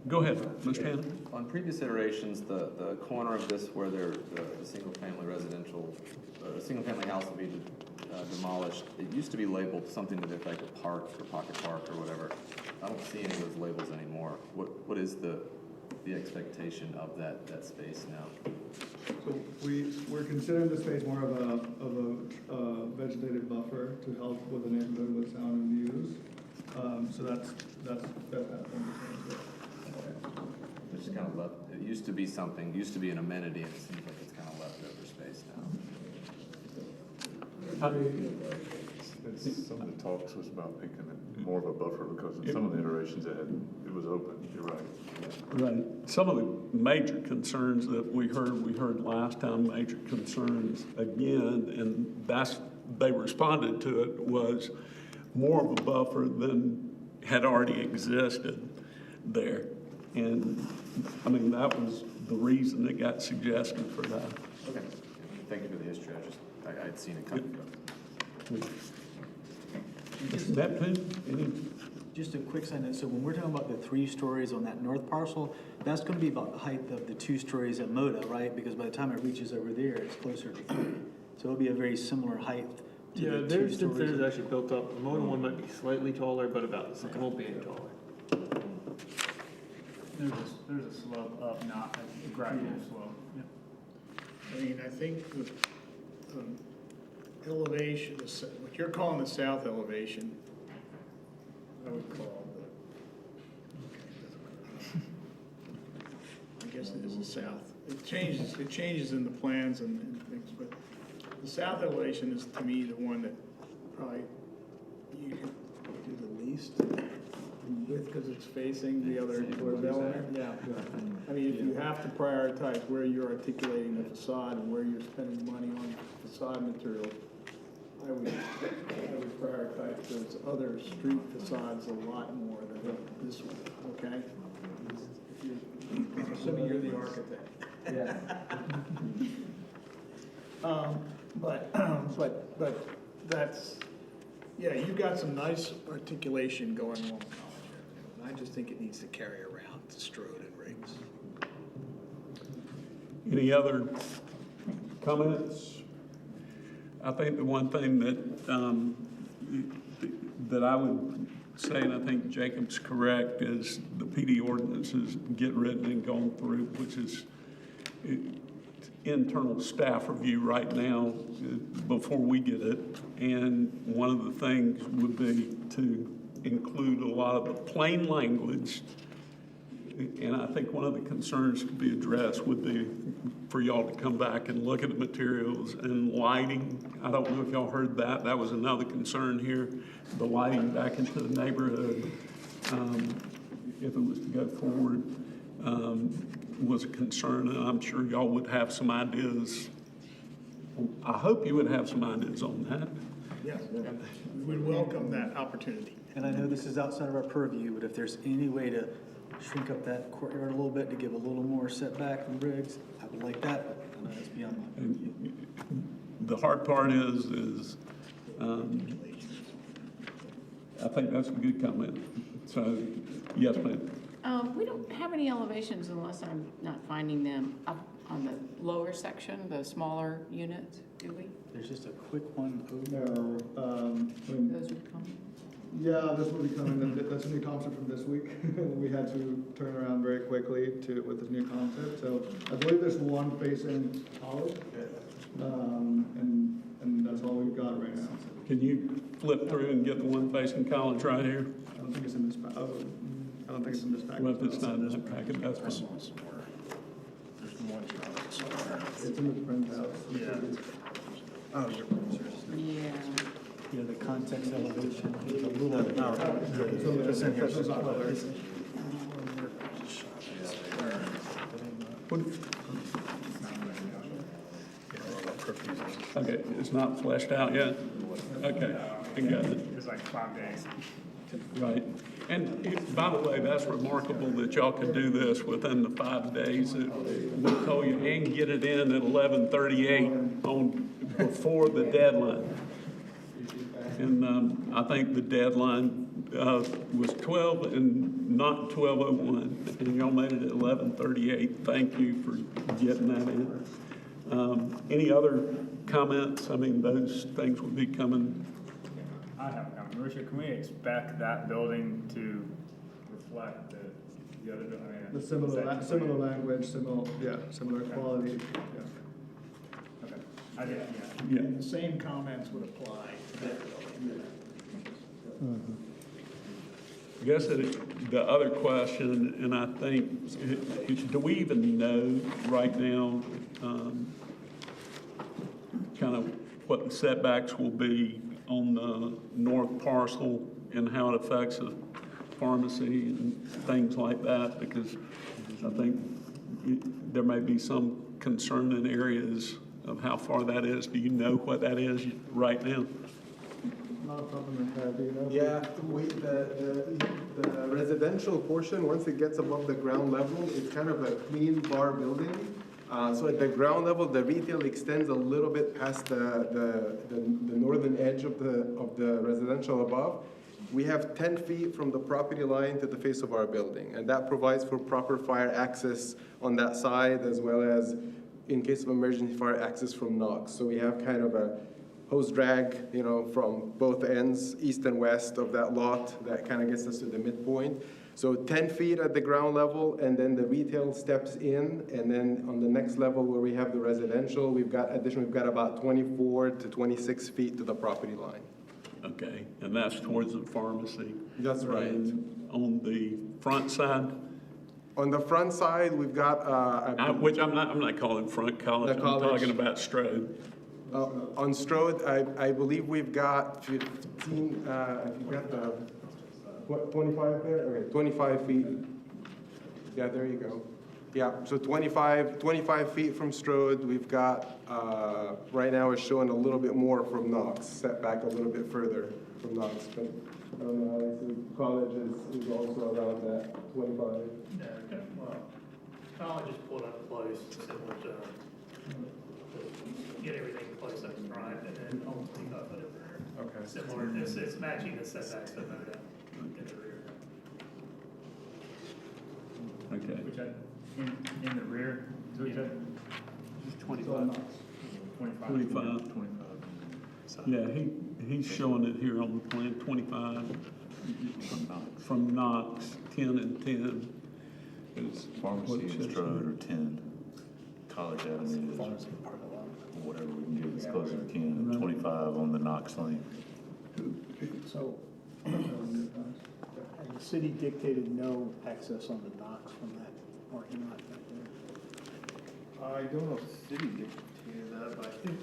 Go ahead, Mr. Hanna. On previous iterations, the corner of this where the single-family residential, single-family house will be demolished, it used to be labeled something to the effect of park or pocket park or whatever. I don't see any of those labels anymore. What is the expectation of that space now? So we're considering the space more of a vegetative buffer to help with the neighborhood with sound and views. So that's It's just kind of left, it used to be an amenity, and it seems like it's kind of leftover space now. Some of the talks was about making it more of a buffer because in some of the iterations it was open, you're right. Right. Some of the major concerns that we heard last time, major concerns again, and they responded to it, was more of a buffer than had already existed there. And that was the reason it got suggested for that. Okay. Thank you for the history. I'd seen it coming. Mr. Neptune, Just a quick side note, so when we're talking about the 3 stories on that north parcel, that's gonna be about the height of the 2 stories at Moda, right? Because by the time it reaches over there, it's closer to 3. So it'll be a very similar height to the 2 there's stories. actually built up. The Moda one might be slightly taller, but about the same. It won't be any taller. There's a slope up, not a gradual slope. I think the elevation, what you're calling the south elevation, I would call I guess it is the south. It changes in the plans and things, but the south elevation is, to me, the one that probably you can do the least in width because it's facing the other development? Yeah. I mean, if you have to prioritize where you're articulating the facade and where you're spending money on facade material, I would prioritize those other street facades a lot more than this one, okay? Assuming you're the architect. Yeah. But that's, yeah, you've got some nice articulation going along College Avenue. I just think it needs to carry around to Strode and Riggs. Any other comments? I think the one thing that I would say, and I think Jacob's correct, is the PD ordinances get written and gone through, which is internal staff review right now before we get it. And one of the things would be to include a lot of the plain language. And I think one of the concerns to be addressed would be for y'all to come back and look at the materials and lighting. I don't know if y'all heard that. That was another concern here. The lighting back into the neighborhood, if it was to go forward, was a concern, and I'm sure y'all would have some ideas. I hope you would have some ideas on that. Yes, we would welcome that opportunity. And I know this is outside of our purview, but if there's any way to shrink up that courtyard a little bit to give a little more setback from Riggs, I would like that, but I know that's beyond my purview. The hard part is I think that's a good comment. So, yes, ma'am. We don't have any elevations unless I'm not finding them up on the lower section, the smaller units, do we? There's just a quick one over. No, Those would come. yeah, this will be coming, that's a new concept from this week. We had to turn around very quickly with this new concept. So I believe there's one facing college, and that's all we've got right now. Can you flip through and get the one facing college right here? I don't think it's in this, I don't think it's in this package. Well, if it's not in that packet, that's fine. It's in the printout. Yeah. Yeah, the context elevation is a little bit. It's in here. It's not there. Okay, it's not fleshed out yet? Okay, I got it. It's like 5 days. Right. And by the way, that's remarkable that y'all can do this within the 5 days. We told you, and get it in at 11:38 before the deadline. And I think the deadline was 12 and not 12:01, and y'all made it at 11:38. Thank you for getting that in. Any other comments? I mean, those things will be coming. I have a comment. Richard, can we expect that building to reflect the other building? The similar language, similar quality. Yeah. Okay. I did, Yeah. The same comments would apply to that building. I guess the other question, and I think, do we even know right now kind of what the setbacks will be on the north parcel and how it affects the pharmacy and things like that? Because I think there may be some concern in areas of how far that is. Do you know what that is right now? Not a problem with that, do you know? Yeah, the residential portion, once it gets above the ground level, it's kind of a clean bar building. So at the ground level, the retail extends a little bit past the northern edge of the residential above. We have 10 feet from the property line to the face of our building, and that provides for proper fire access on that side, as well as, in case of emergency, fire access from Knox. So we have kind of a hose drag, from both ends, east and west of that lot, that kind of gets us to the midpoint. So 10 feet at the ground level, and then the retail steps in, and then on the next level where we have the residential, we've got about 24 to 26 feet to the property line. Okay, and that's towards the pharmacy. That's right. And on the front side? On the front side, we've got Which I'm not calling front college, I'm talking about Strode. on Strode, I believe we've got 15, if you've got What, 25 there? Okay, 25 feet. Yeah, there you go. Yeah, so 25 feet from Strode. We've got, right now it's showing a little bit more from Knox, set back a little bit further from Knox. But I don't know, Alex, the college is also around that 25. Yeah, okay, well, college is pulled up close, similar to get everything close up front and then ultimately up it over. Okay. Similar, it's matching the setbacks for Moda in the rear. Okay. Which in the rear, so which Just 25. 25. Yeah, he's showing it here on the plan, 25 from Knox, 10 and 10 is Pharmacy what it and says Strode here. are 10, College Avenue is whatever we can get as close as we can, and 25 on the Knox lane. So, and the city dictated no access on the docks from that parking lot back there. I don't know if the city dictated that, but I think,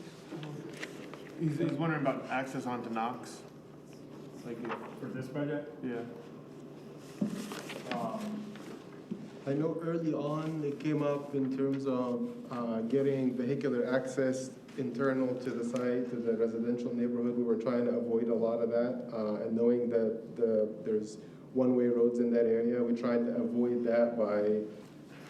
he's wondering about access onto Knox. Like, For this project? yeah. I know early on it came up in terms of getting vehicular access internal to the site, to the residential neighborhood. We were trying to avoid a lot of that, and knowing that there's one-way roads in that area, we tried to avoid that by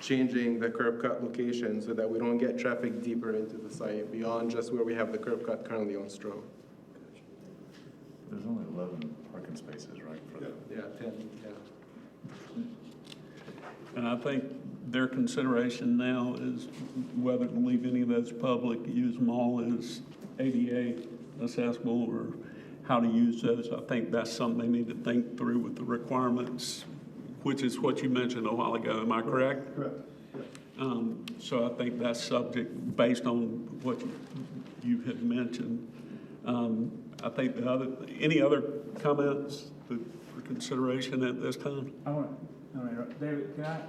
changing the curb cut location so that we don't get traffic deeper into the site beyond just where we have the curb cut currently on Stroh. There's only 11 parking spaces, right? for that? Yeah, 10, yeah. And I think their consideration now is whether to leave any of those public, use them all as ADA accessible, or how to use those. I think that's something they need to think through with the requirements, which is what you mentioned a while ago. Am I correct? Correct. So I think that's subject, based on what you have mentioned. I think any other comments for consideration at this time? I want to interrupt. David, can I,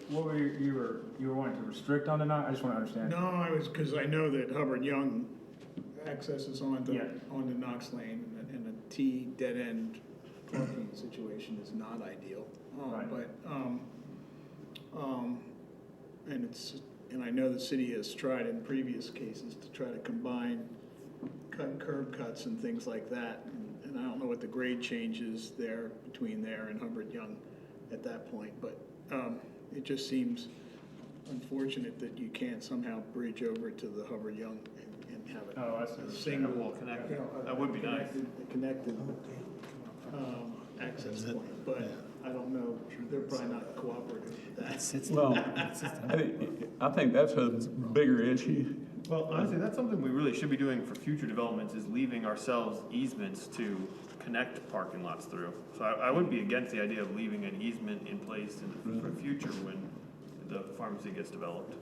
what were you were wanting to restrict on the Knox? I just want to understand. No, I was, because I know that Hubbard Young accesses onto Knox Lane, and a T dead-end parking situation is not ideal. Right. And I know the city has tried in previous cases to try to combine curb cuts and things like that. And I don't know what the grade change is there between there and Hubbard Young at that point, but it just seems unfortunate that you can't somehow bridge over to the Hubbard Young and have it. Oh, that's a single Wall connected. That would be nice. Connected access point, but I don't know, they're probably not cooperative with that. Well, I think that's a bigger issue. Well, honestly, that's something we really should be doing for future developments, is leaving ourselves easements to connect parking lots through. So I wouldn't be against the idea of leaving an easement in place in the future when the pharmacy gets developed.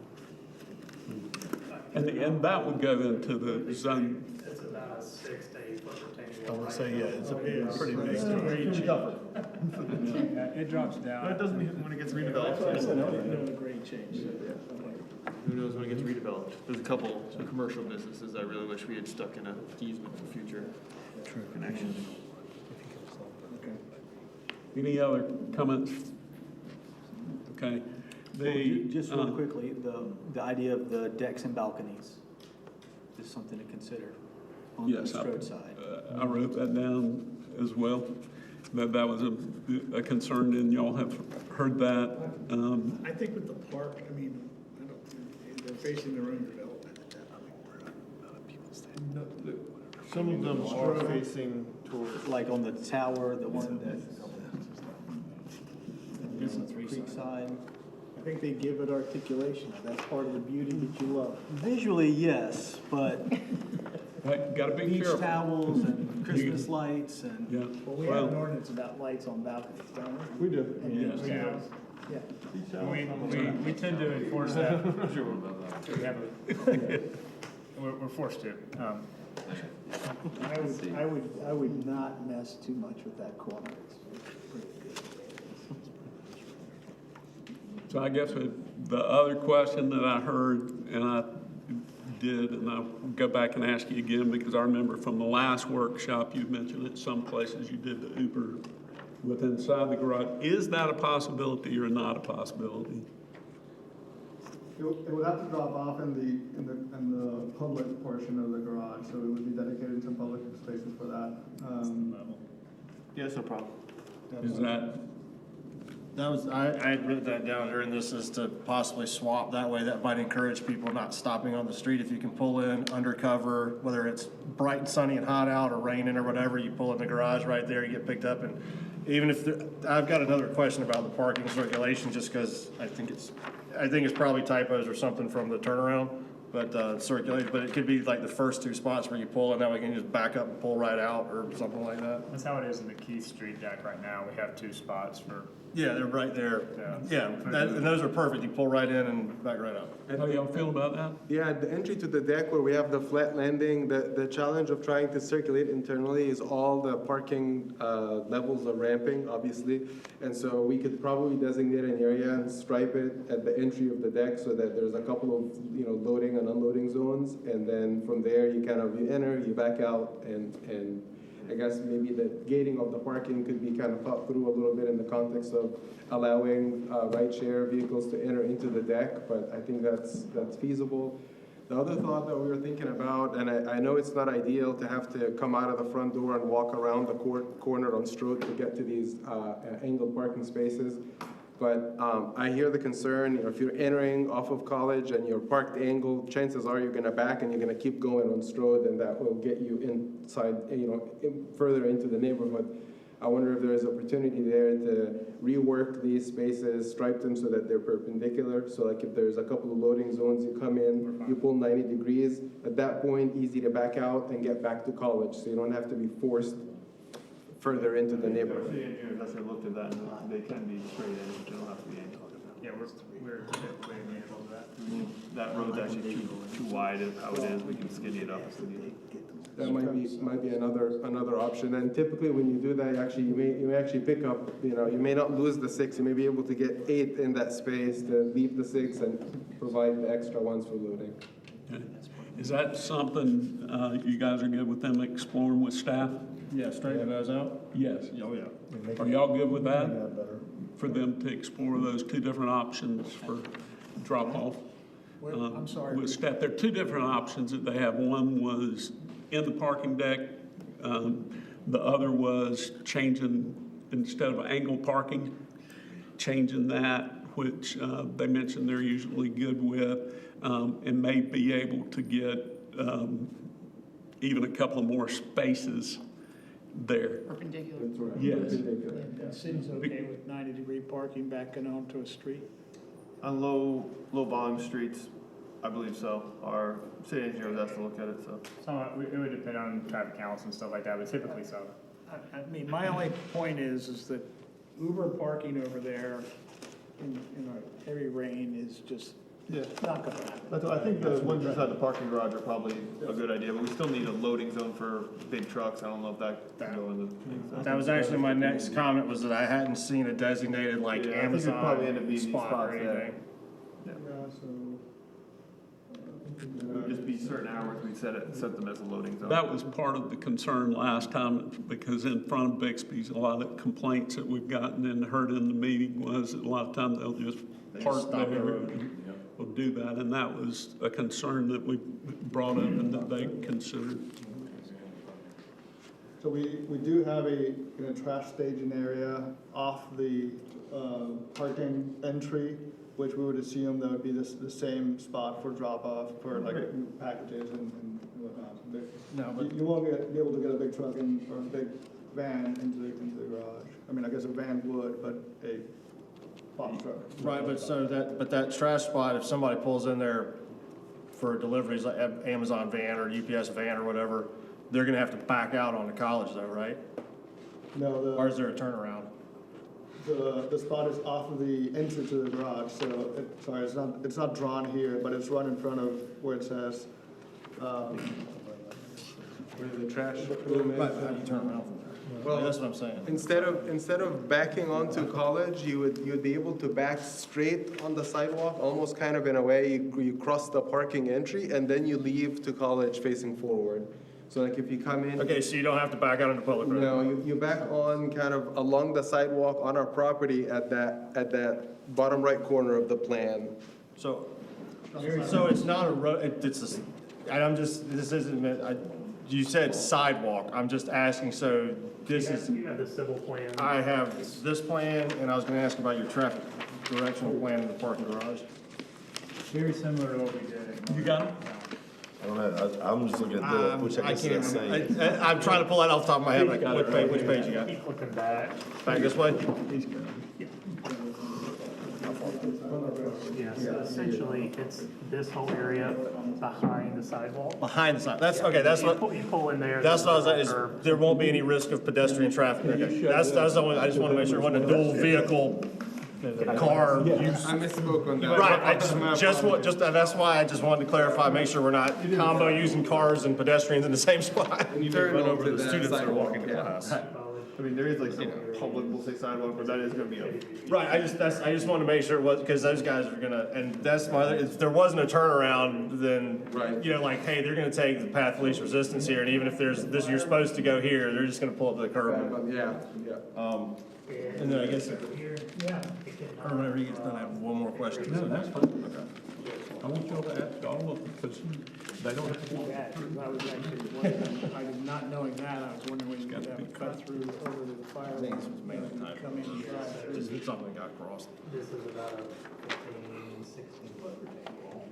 And that would go into the zone. It's about a 6 to 8 foot retaining I wall. would say, yeah, it's a pretty big. It drops down. But it doesn't mean when it gets redeveloped. No grade change. Who knows when it gets redeveloped? There's a couple commercial businesses I really wish we had stuck in a easement for future connections. Any other comments? Okay. Just really quickly, the idea of the decks and balconies is something to consider on the Yes, Strode side. I wrote that down as well. That was a concern, and y'all have heard that. I think with the park, I mean, they're facing their own development at that point. Some of them are facing toward. Like on the tower, the one that is on the creek side. I think they give it articulation. That's part of the beauty that you love. Visually, yes, but Got to be beach careful. towels and Christmas lights and. Yeah. Well, we have an ordinance about lights on balconies, don't we? We do. And beach Yes. towels. Yeah. We tend to enforce that. I'm not sure about that. We have we're forced to. I would not mess too much with that corner. It's pretty good. So I guess the other question that I heard, and I did, and I'll go back and ask you again, because I remember from the last workshop, you mentioned at some places you did the Uber with inside the garage. Is that a possibility or not a possibility? It would have to drop off in the public portion of the garage, so it would be dedicated to public spaces for that. Yeah, it's no problem. Is that, That was, I had written that down during this is to possibly swap, that way that might encourage people not stopping on the street. If you can pull in undercover, whether it's bright and sunny and hot out or raining or whatever, you pull in the garage right there, you get picked up. And even if, I've got another question about the parking circulation, just because I think it's probably typos or something from the turnaround, but circulate, but it could be like the first two spots where you pull and that way you can just back up and pull right out or something like that. That's how it is in the Keith Street deck right now. We have 2 spots for, Yeah, they're right there. Yeah. Yeah, and those are perfect. You pull right in and back right up. how do y'all feel about that? Yeah, the entry to the deck where we have the flat landing, the challenge of trying to circulate internally is all the parking levels of ramping, obviously. And so we could probably designate an area and stripe it at the entry of the deck so that there's a couple of, loading and unloading zones. And then from there, you enter, you back out, and I guess maybe the gating of the parking could be kind of thought through a little bit in the context of allowing ride-share vehicles to enter into the deck, but I think that's feasible. The other thought that we were thinking about, and I know it's not ideal to have to come out of the front door and walk around the corner on Strode to get to these angled parking spaces, but I hear the concern, if you're entering off of College and you're parked angled, chances are you're gonna back and you're gonna keep going on Strode, and that will get you inside, further into the neighborhood. I wonder if there is opportunity there to rework these spaces, stripe them so that they're perpendicular. So like if there's a couple of loading zones, you come in, you pull 90 degrees. At that point, easy to back out and get back to College. So you don't have to be forced further into the neighborhood. The engineers actually looked at that, and they can be straight in, but they don't have to be angled. yeah, we're typically amenable to that. That road's actually too wide of how it is, we can skinny it up if we need. That might be another option. And typically when you do that, you may actually pick up, you may not lose the 6, you may be able to get 8 in that space to leave the 6 and provide the extra ones for loading. Okay. Is that something you guys are good with them exploring with staff? Yeah, straighten those out? Yes. Oh, yeah. Are y'all good with that? For them to explore those 2 different options for drop-off? I'm sorry. With staff, there are 2 different options that they have. One was in the parking deck. The other was changing, instead of angle parking, changing that, which they mentioned they're usually good with, and may be able to get even a couple of more spaces there. Perpendicular. That's right. Yes. Perpendicular, yeah. And Citi's okay with 90-degree parking backing onto a street? On low volume streets, I believe so. Our city engineers have to look at it, so. It would depend on traffic counts and stuff like that, but typically so. I mean, my only point is that Uber parking over there in a heavy rain is just not gonna happen. I think the ones inside the parking garage are probably a good idea, but we still need a loading zone for big trucks. I don't know if that can go in the. That was actually my next comment, was that I hadn't seen a designated like Yeah, I think it'd probably end up Amazon being these spot or spots there. anything. It would just be certain hours, we'd set them as a loading zone. That was part of the concern last time, because in front of Bixby's, a lot of complaints that we've gotten and heard in the meeting was that a lot of times they'll just park stop there the road. and will do that, and that was a concern that we brought up and that they considered. So we do have a trash staging area off the parking entry, which we would assume that would be the same spot for drop-off for like packages and whatnot. No, but You won't be able to get a big truck or a big van into the garage. I mean, I guess a van would, but a box truck. right, but that trash spot, if somebody pulls in there for deliveries like Amazon van or UPS van or whatever, they're gonna have to back out on the College though, right? No, Or is there a turnaround? the spot is off of the entry to the garage, so, it's not drawn here, but it's right in front of where it says, Where the trash room is. Right, how do you turn around from there? Well, That's what I'm saying. Instead of backing onto College, you'd be able to back straight on the sidewalk, almost kind of in a way, you cross the parking entry, and then you leave to College facing forward. So like if you come in. Okay, so you don't have to back out into public road? No, you back on kind of along the sidewalk on our property at that bottom right corner of the plan. So it's not a road, it's a, and I'm just, this isn't, you said sidewalk, I'm just asking, so this is. You have the civil plan. I have this plan, and I was gonna ask about your traffic directional plan in the parking garage. Very similar to what we did. You got it? I don't know, I'm just looking at the, which I guess can't is the remember. same. I'm trying to pull that off the top of my head, like, which page you got? Keep looking back. Back this way? Yeah, so essentially, it's this whole area behind the sidewalk. Behind the sign, that's, okay, that's what, You pull in there. that's what I was, there's is a curb. there won't be any risk of pedestrian traffic, okay? That's the only, I just wanna make sure it wasn't a dual vehicle car use. I misspoke on that. Right, I that's why I just wanted to clarify, make sure we're not combo using cars and pedestrians in the same spot. You turn Run over onto the that students that are sidewalk, walking to yeah. class. I mean, there is like some public, we'll say sidewalk, but that is gonna be a. Right, I just wanted to make sure it was, because those guys are gonna, and that's my, if there wasn't a turnaround, then, Right. you know, like, hey, they're gonna take the path of least resistance here, and even if there's, this, you're supposed to go here, they're just gonna pull up to the curb. Yeah. And then I guess, or whenever he gets done, I have one more question. No, that's fine. I want y'all to ask all of them, because they don't have to. Yeah, 'cause I was actually wondering, I did not knowing that, I was wondering when you could have a cut through over to the fire. I think this was mainly time. Come in and drive through. It's something that got crossed. This is about a 15, 16 foot retaining wall.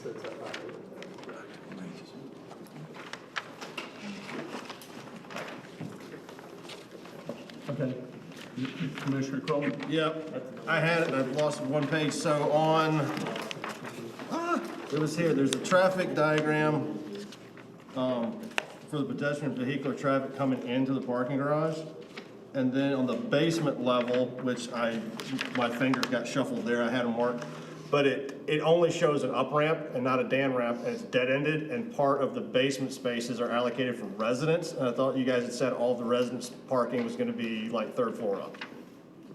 So it's up high. Okay. Commissioner Crowley? Yep, I had it, and I've lost one page, so on, it was here, there's a traffic diagram, for the pedestrian vehicular traffic coming into the parking garage. And then on the basement level, which my fingers got shuffled there, I had them marked, but it only shows an up ramp and not a down ramp, and it's dead-ended, and part of the basement spaces are allocated for residents, and I thought you guys had said all the residents' parking was gonna be like third floor up.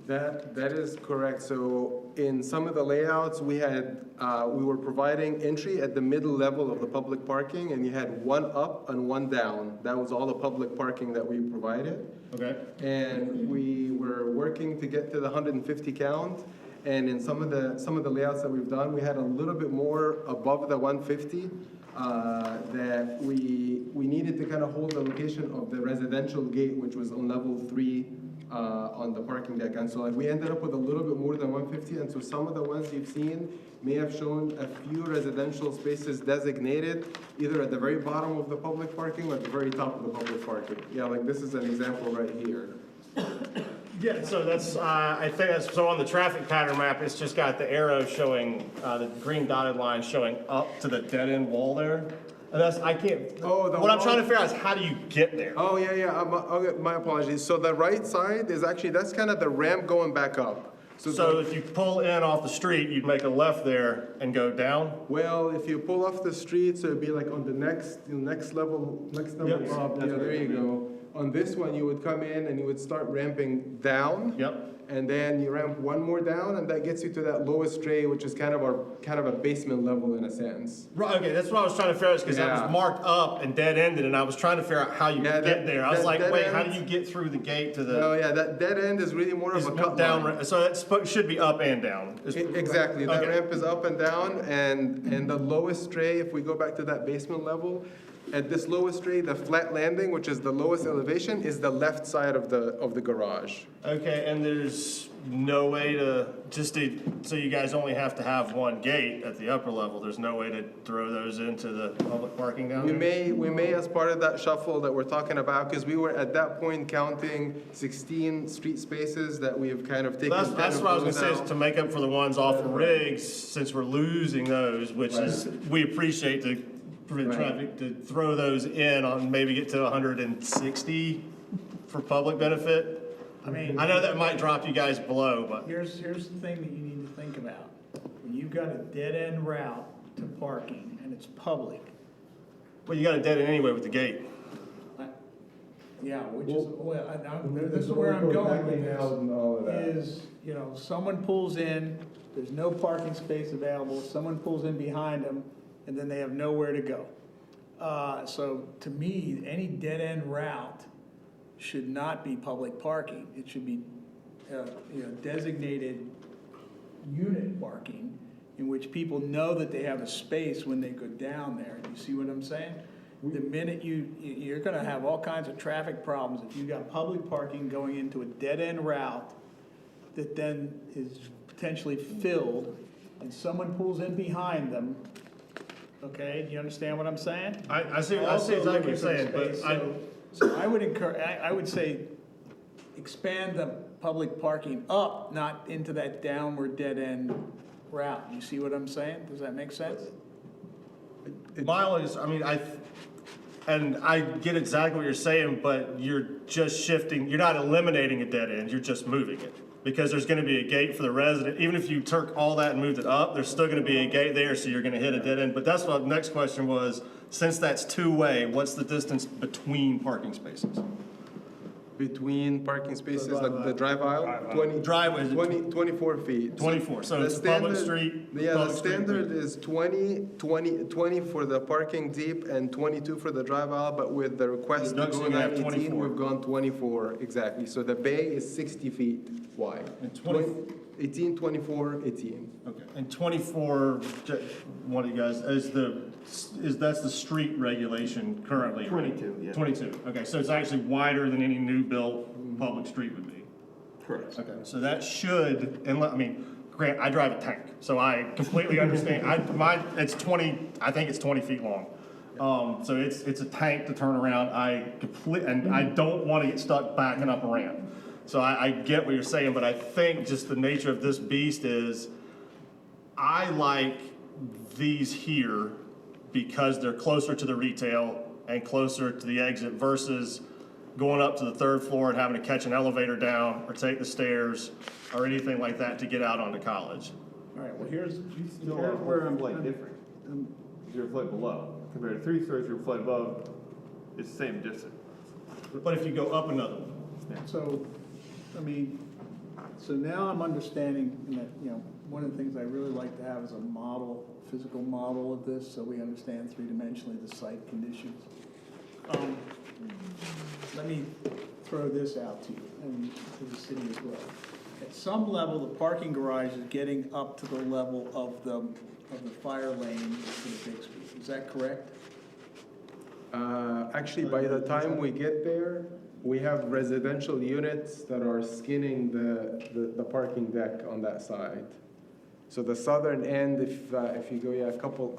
That is correct. So in some of the layouts, we were providing entry at the middle level of the public parking, and you had one up and one down. That was all the public parking that we provided. Okay. And we were working to get to the 150 count. And in some of the layouts that we've done, we had a little bit more above the 150 that we needed to kind of hold the location of the residential gate, which was on level 3 on the parking deck. And so like we ended up with a little bit more than 150. And so some of the ones you've seen may have shown a few residential spaces designated either at the very bottom of the public parking or at the very top of the public parking. Yeah, like this is an example right here. Yeah, so that's, I think that's, so on the traffic pattern map, it's just got the arrow showing, the green dotted line showing up to the dead end wall there. And that's, I can't, Oh, the what I'm wall- trying to figure out is how do you get there? Oh, yeah, okay, my apologies. So the right side is actually, that's kind of the ramp going back up. So if you pull in off the street, you'd make a left there and go down? Well, if you pull off the street, so it'd be like on the next level Yep. up, yeah, there you go. On this one, you would come in and you would start ramping down. Yep. And then you ramp one more down, and that gets you to that lowest tray, which is kind of a basement level in a sense. Right, okay, that's what I was trying to figure out, because that Yeah. was marked up and dead ended, and I was trying to figure out how you Yeah, get there. I was that like, dead wait, how end- do you get through the gate to the? Oh, yeah, that dead end is really more of a cut down, line. so it should be up and down. Exactly, that Okay. ramp is up and down, and the lowest tray, if we go back to that basement level, at this lowest tray, the flat landing, which is the lowest elevation, is the left side of the garage. Okay, and there's no way to, so you guys only have to have one gate at the upper level, there's no way to throw those into the public parking down We there? may, as part of that shuffle that we're talking about, because we were at that point counting 16 street spaces that we have kind of taken. That's what I was gonna say, is to make up for the ones off of Riggs, since we're losing those, which is, we appreciate to prevent traffic, to throw those in on, maybe get to 160 for public benefit. I mean, I know that might drop you guys below, but. here's the thing that you need to think about. When you've got a dead-end route to parking and it's public, Well, you got a dead end anyway with the gate. yeah, which is, this is where I'm going with this. Is, someone pulls in, there's no parking space available, someone pulls in behind them, and then they have nowhere to go. So to me, any dead-end route should not be public parking. It should be, designated unit parking in which people know that they have a space when they go down there. You see what I'm saying? The minute you're gonna have all kinds of traffic problems if you got public parking going into a dead-end route that then is potentially filled and someone pulls in behind them. Okay, do you understand what I'm saying? I see exactly what you're saying, but So I would I would say expand the public parking up, not into that downward dead-end route. You see what I'm saying? Does that make sense? mileage, and I get exactly what you're saying, but you're just shifting, you're not eliminating a dead end, you're just moving it. Because there's gonna be a gate for the resident, even if you took all that and moved it up, there's still gonna be a gate there, so you're gonna hit a dead end. But that's what the next question was, since that's two-way, what's the distance between parking spaces? Between parking spaces, like the drive aisle, 24 feet. 24, so The it's a public standard- street. Yeah, the public street standard width. is 20 for the parking deep and 22 for the drive aisle, but with the request to Reduction, go you have 18, 24. we've gone 24, exactly. So the bay is 60 feet wide. And 20 18, 24, 18. Okay, and 24, one of you guys, that's the street regulation currently? 22, yeah. 22, okay, so it's actually wider than any new built public street would be? Correct. Okay, so that should, Grant, I drive a tank, so I completely understand. It's 20, I think it's 20 feet long. So it's a tank to turn around. And I don't want to get stuck backing up a ramp. So I get what you're saying, but I think just the nature of this beast is, I like these here because they're closer to the retail and closer to the exit versus going up to the third floor and having to catch an elevator down or take the stairs or anything like that to get out onto College. All right, well, here's where I'm like different. You're flood below, compared to 3 stories, you're flood above, it's the same distance. But if you go up another one, So, so now I'm understanding that, one of the things I really like to have is a model, physical model of this, so we understand three-dimensionally the site conditions. Let me throw this out to you and to the city as well. At some level, the parking garage is getting up to the level of the fire lane for the Bixby. Is that correct? Actually, by the time we get there, we have residential units that are skinning the parking deck on that side. So the southern end, if you go a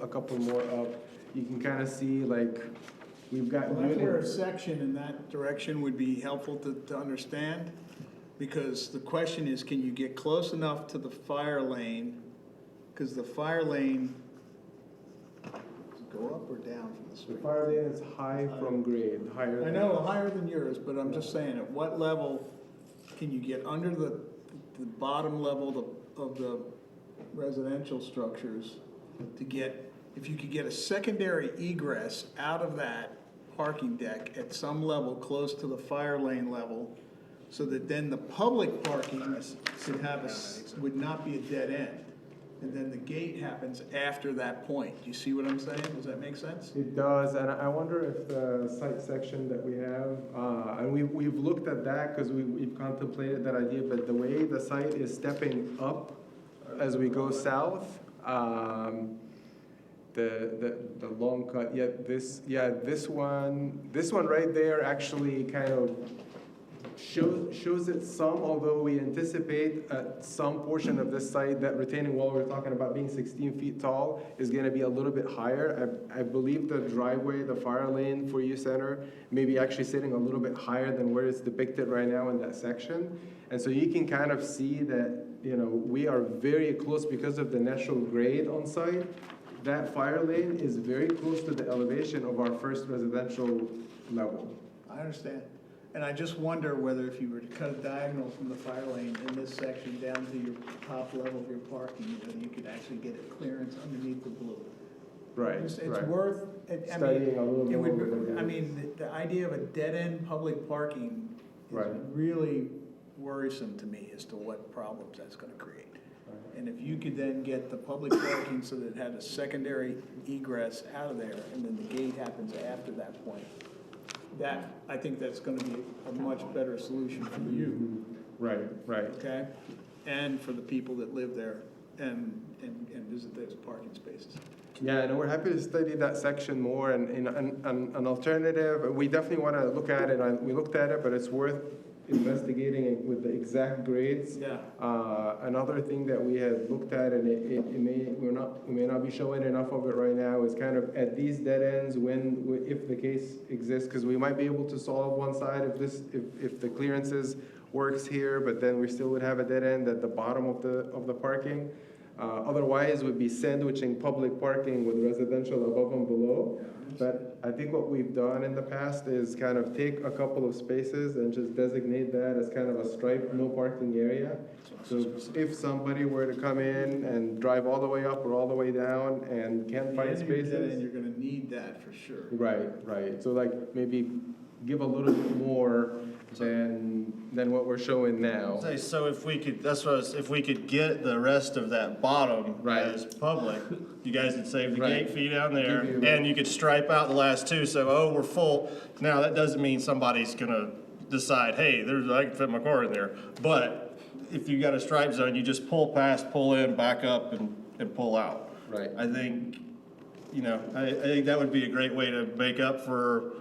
couple more up, you can kind of see like we've got Well, that's where a units. section in that direction would be helpful to understand, because the question is, can you get close enough to the fire lane? Because the fire lane, does it go up or down from the The street? fire lane is high from grade, higher. I than- know, higher than yours, but I'm just saying, at what level can you get under the bottom level of the residential structures to get, if you could get a secondary egress out of that parking deck at some level close to the fire lane level, so that then the public parking could have would not be a dead end. And then the gate happens after that point. Do you see what I'm saying? Does that make sense? It does, and I wonder if the site section that we have, and we've looked at that because we've contemplated that idea, but the way the site is stepping up as we go south, the long cut, this one right there actually kind of shows it some, although we anticipate at some portion of this site that retaining wall we're talking about being 16 feet tall is going to be a little bit higher. I believe the driveway, the fire lane for youth center, may be actually sitting a little bit higher than where it's depicted right now in that section. And so you can kind of see that, we are very close because of the natural grade on site. That fire lane is very close to the elevation of our first residential level. I understand. And I just wonder whether if you were to cut a diagonal from the fire lane in this section down to your top level of your parking, then you could actually get a clearance underneath the blue. Right, It's right. worth, Studying a little it more. would, the idea of a dead-end public parking is Right. really worrisome to me as to what problems that's gonna create. And if you could then get the public parking so that it had a secondary egress out of there, and then the gate happens after that point, that, I think that's gonna be a much better solution for you, Right, right. okay? And for the people that live there and visit those parking spaces. Yeah, and we're happy to study that section more and an alternative. We definitely want to look at it. We looked at it, but it's worth investigating it with the exact grades. Yeah. Another thing that we had looked at, and we may not be showing enough of it right now, is kind of at these dead ends if the case exists, because we might be able to solve one side if the clearances works here, but then we still would have a dead end at the bottom of the parking. Otherwise, we'd be sandwiching public parking with residential above and below. But I think what we've done in the past is kind of take a couple of spaces and just designate that as kind of a striped no parking area. So if somebody were to come in and drive all the way up or all the way down and can't find spaces. And you're gonna need that for sure. Right. So like maybe give a little bit more than what we're showing now. So if we could, if we could get the rest of that bottom as public, you guys would save the gate fee down there, and you could stripe out the last two, so, we're full. Now, that doesn't mean somebody's gonna decide, hey, I can fit my car in there. But if you got a stripe zone, you just pull past, pull in, back up, and pull out. Right. I think, I think that would be a great way to make up for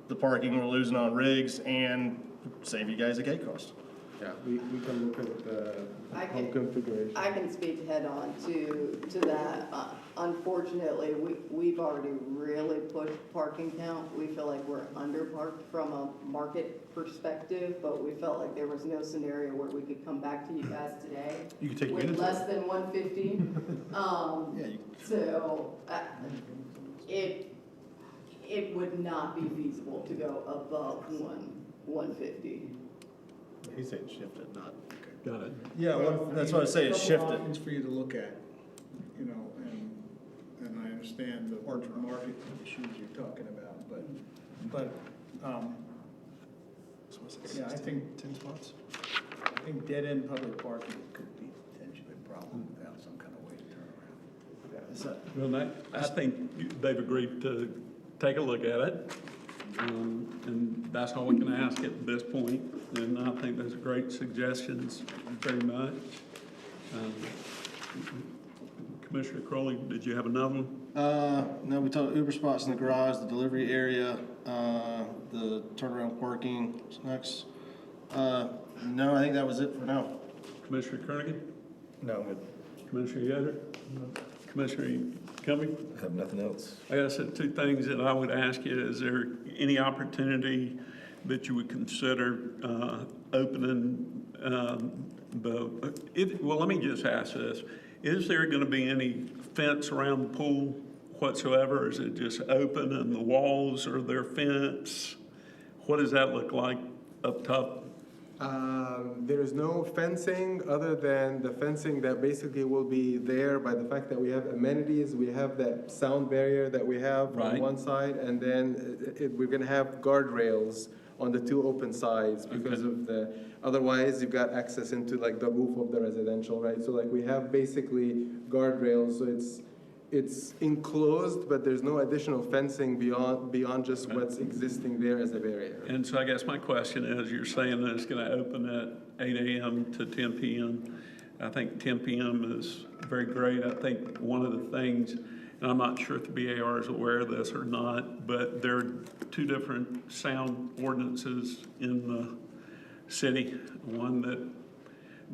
the parking we're losing on rigs and save you guys a gate cost. Yeah, we can look at the home configuration. I can speak head on to that. Unfortunately, we've already really pushed parking count. We feel like we're under parked from a market perspective, but we felt like there was no scenario where we could come back to you guys today You can take with units. less than 150. So it would not be feasible to go above 150. He's saying shift it, not. Got it. Yeah, that's what I say, is shift Couple it. options for you to look at, and I understand the market issues you're talking about, but, yeah, I think 10 spots? I think dead-end public parking could be potentially a problem without some kind of way to turn around. Well, I think they've agreed to take a look at it. And that's all we can ask at this point. And I think those are great suggestions, very much. Commissioner Crowley, did you have another one? No, we talked Uber spots in the garage, the delivery area, the turnaround parking. What's next? No, I think that was it for now. Commissioner Kernigan? No. Commissioner Yoder? Commissioner Cumming? I have nothing else. I guess the two things that I would ask you, is there any opportunity that you would consider opening well, let me just ask this. Is there going to be any fence around the pool whatsoever? Or is it just open and the walls are their fence? What does that look like up top? There is no fencing other than the fencing that basically will be there by the fact that we have amenities. We have that sound barrier that we have on one side, and then we're going to have guardrails on the two open sides because of otherwise you've got access into like the roof of the residential, right? So like we have basically guardrails, so it's enclosed, but there's no additional fencing beyond just what's existing there as a barrier. And so I guess my question is, you're saying that it's going to open at 8 a.m. to 10 p.m. I think 10 p.m. is very great. I think one of the things, and I'm not sure if the BAR is aware of this or not, but there are two different sound ordinances in the city. One that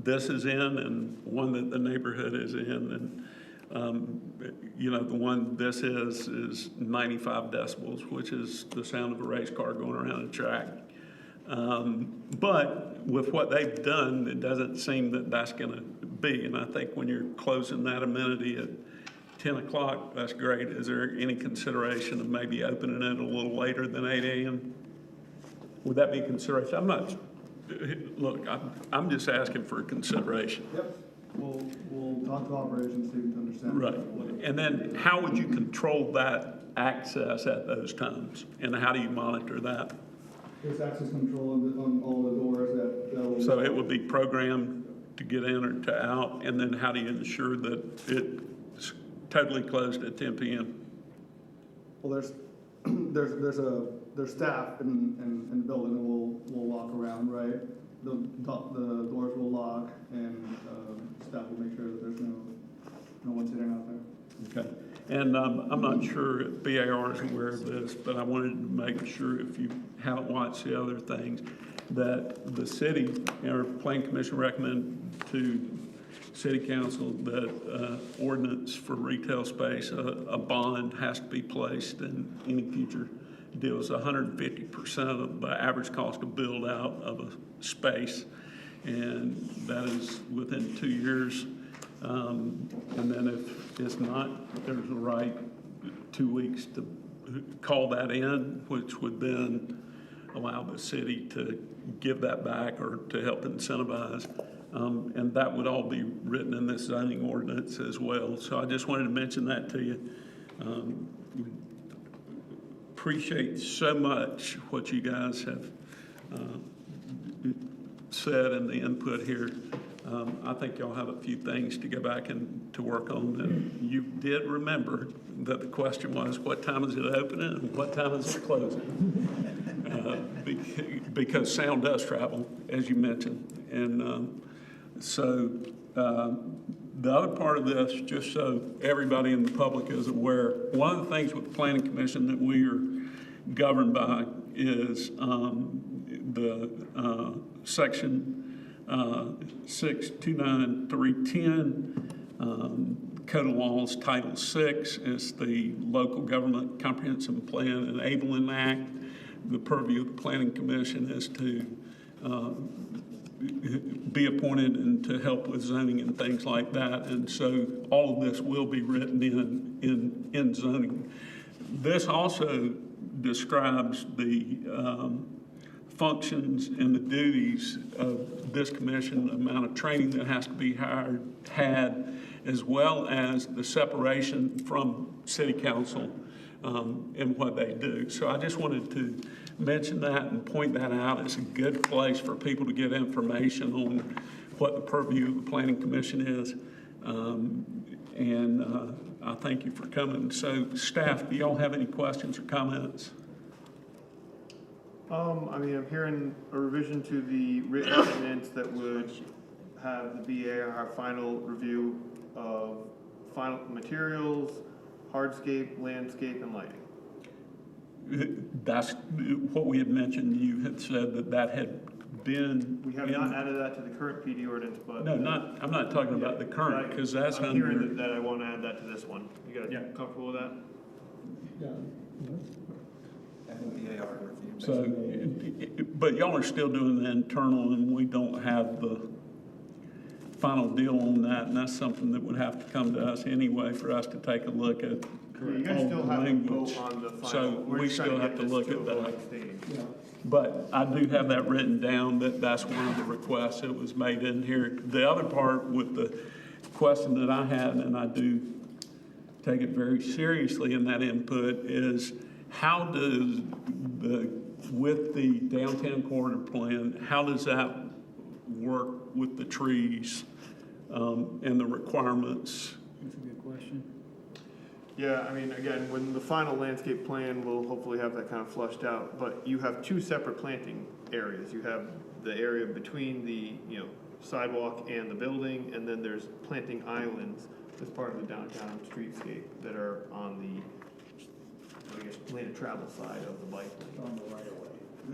this is in and one that the neighborhood is in. And the one this is 95 decibels, which is the sound of a race car going around a track. But with what they've done, it doesn't seem that that's going to be. And I think when you're closing that amenity at 10 o'clock, that's great. Is there any consideration of maybe opening it a little later than 8 a.m.? Would that be a consideration? I'm just asking for consideration. Yep. We'll talk to operations to understand. Right. And then how would you control that access at those times? And how do you monitor that? There's access control on all the doors that. So it would be programmed to get in or to out? And then how do you ensure that it's totally closed at 10 p.m.? Well, there's staff in the building that will walk around, right? The doors will lock, and staff will make sure that there's no one sitting out there. Okay. And I'm not sure if BAR is aware of this, but I wanted to make sure, if you haven't watched the other things, that the city, or Planning Commission, recommend to City Council that ordinance for retail space, a bond has to be placed in any future deals, 150% of the average cost of build out of a space, and that is within 2 years. And then if it's not, there's a right 2 weeks to call that in, which would then allow the city to give that back or to help incentivize. And that would all be written in this zoning ordinance as well. So I just wanted to mention that to you. Appreciate so much what you guys have said and the input here. I think y'all have a few things to go back and to work on. And you did remember that the question was, what time is it opening and what time is it closing? Because sound does travel, as you mentioned. And so the other part of this, just so everybody in the public is aware, one of the things with the Planning Commission that we are governed by is the section 629.310 Code of Laws, Title 6 is the Local Government Comprehensive Plan Enabling Act. The purview of the Planning Commission is to be appointed and to help with zoning and things like that. And so all of this will be written in zoning. This also describes the functions and the duties of this commission, the amount of training that has to be had, as well as the separation from city council and what they do. So I just wanted to mention that and point that out. It's a good place for people to get information on what the purview of the Planning Commission is. I thank you for coming. So staff, do y'all have any questions or comments? I mean, I'm hearing a revision to the written ordinance that would have the BA our final review of final materials, hardscape, landscape, and lighting. That's what we had mentioned. You had said that had been. We have not added that to the current PD ordinance, but. No, I'm not talking about the current, because that's I'm under. hearing that I want to add that to this one. You guys comfortable with that? Yeah. So, but y'all are still doing the internal, and we don't have the final deal on that, and that's something that would have to come to us anyway for us to take a look at. You guys still have to vote on the final. So we still have to look at that. Yeah. But I do have that written down, that's one of the requests that was made in here. The other part with the question that I had, and I do take it very seriously in that input, is how does with the downtown corridor plan, how does that work with the trees and the requirements? That's a good question. Yeah, I mean, again, when the final landscape plan, we'll hopefully have that kind of flushed out, but you have two separate planting areas. You have the area between the, sidewalk and the building, and then there's planting islands as part of the downtown streetscape that are on the, I guess, lane of travel side of the bike lane. On the right of way.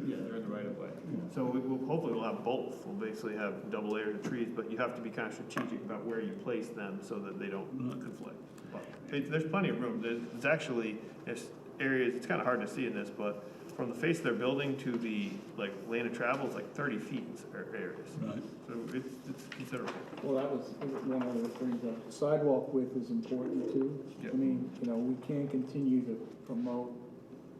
Yeah, they're in the right of way. So hopefully we'll have both. We'll basically have double layers of trees, but you have to be kind of strategic about where you place them so that they don't conflict. But there's plenty of room. There's actually, areas, it's kind of hard to see in this, but from the face of their building to the lane of travel is 30 feet areas. Right. So it's considerable. Well, that was one of the things, sidewalk width is important too. Yep. I mean, we can't continue to promote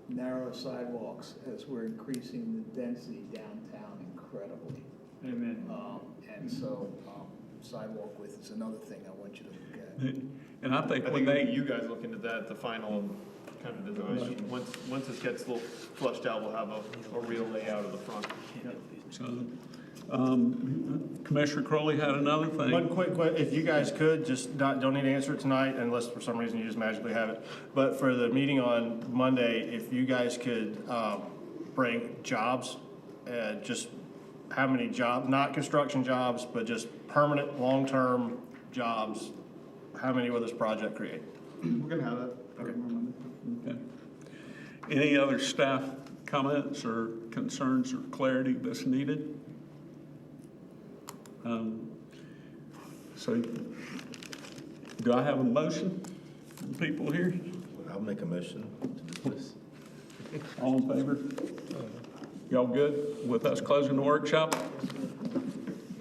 narrow sidewalks as we're increasing the density downtown incredibly. Amen. And so sidewalk width is another thing I want you to look at. And I think I when think you guys look into that at the final kind of design. Once this gets a little flushed out, we'll have a real layout of the front. So, Commissioner Crowley had another thing. One quick, if you guys could, just don't need to answer it tonight unless for some reason you just magically have it. But for the meeting on Monday, if you guys could, bring jobs, just how many jobs, not construction jobs, but just permanent, long-term jobs, how many will this project create? We're gonna have that. Okay. Any other staff comments or concerns or clarity that's needed? So do I have a motion from people here? I'll make a motion to dismiss. All in favor? Y'all good with us closing the workshop?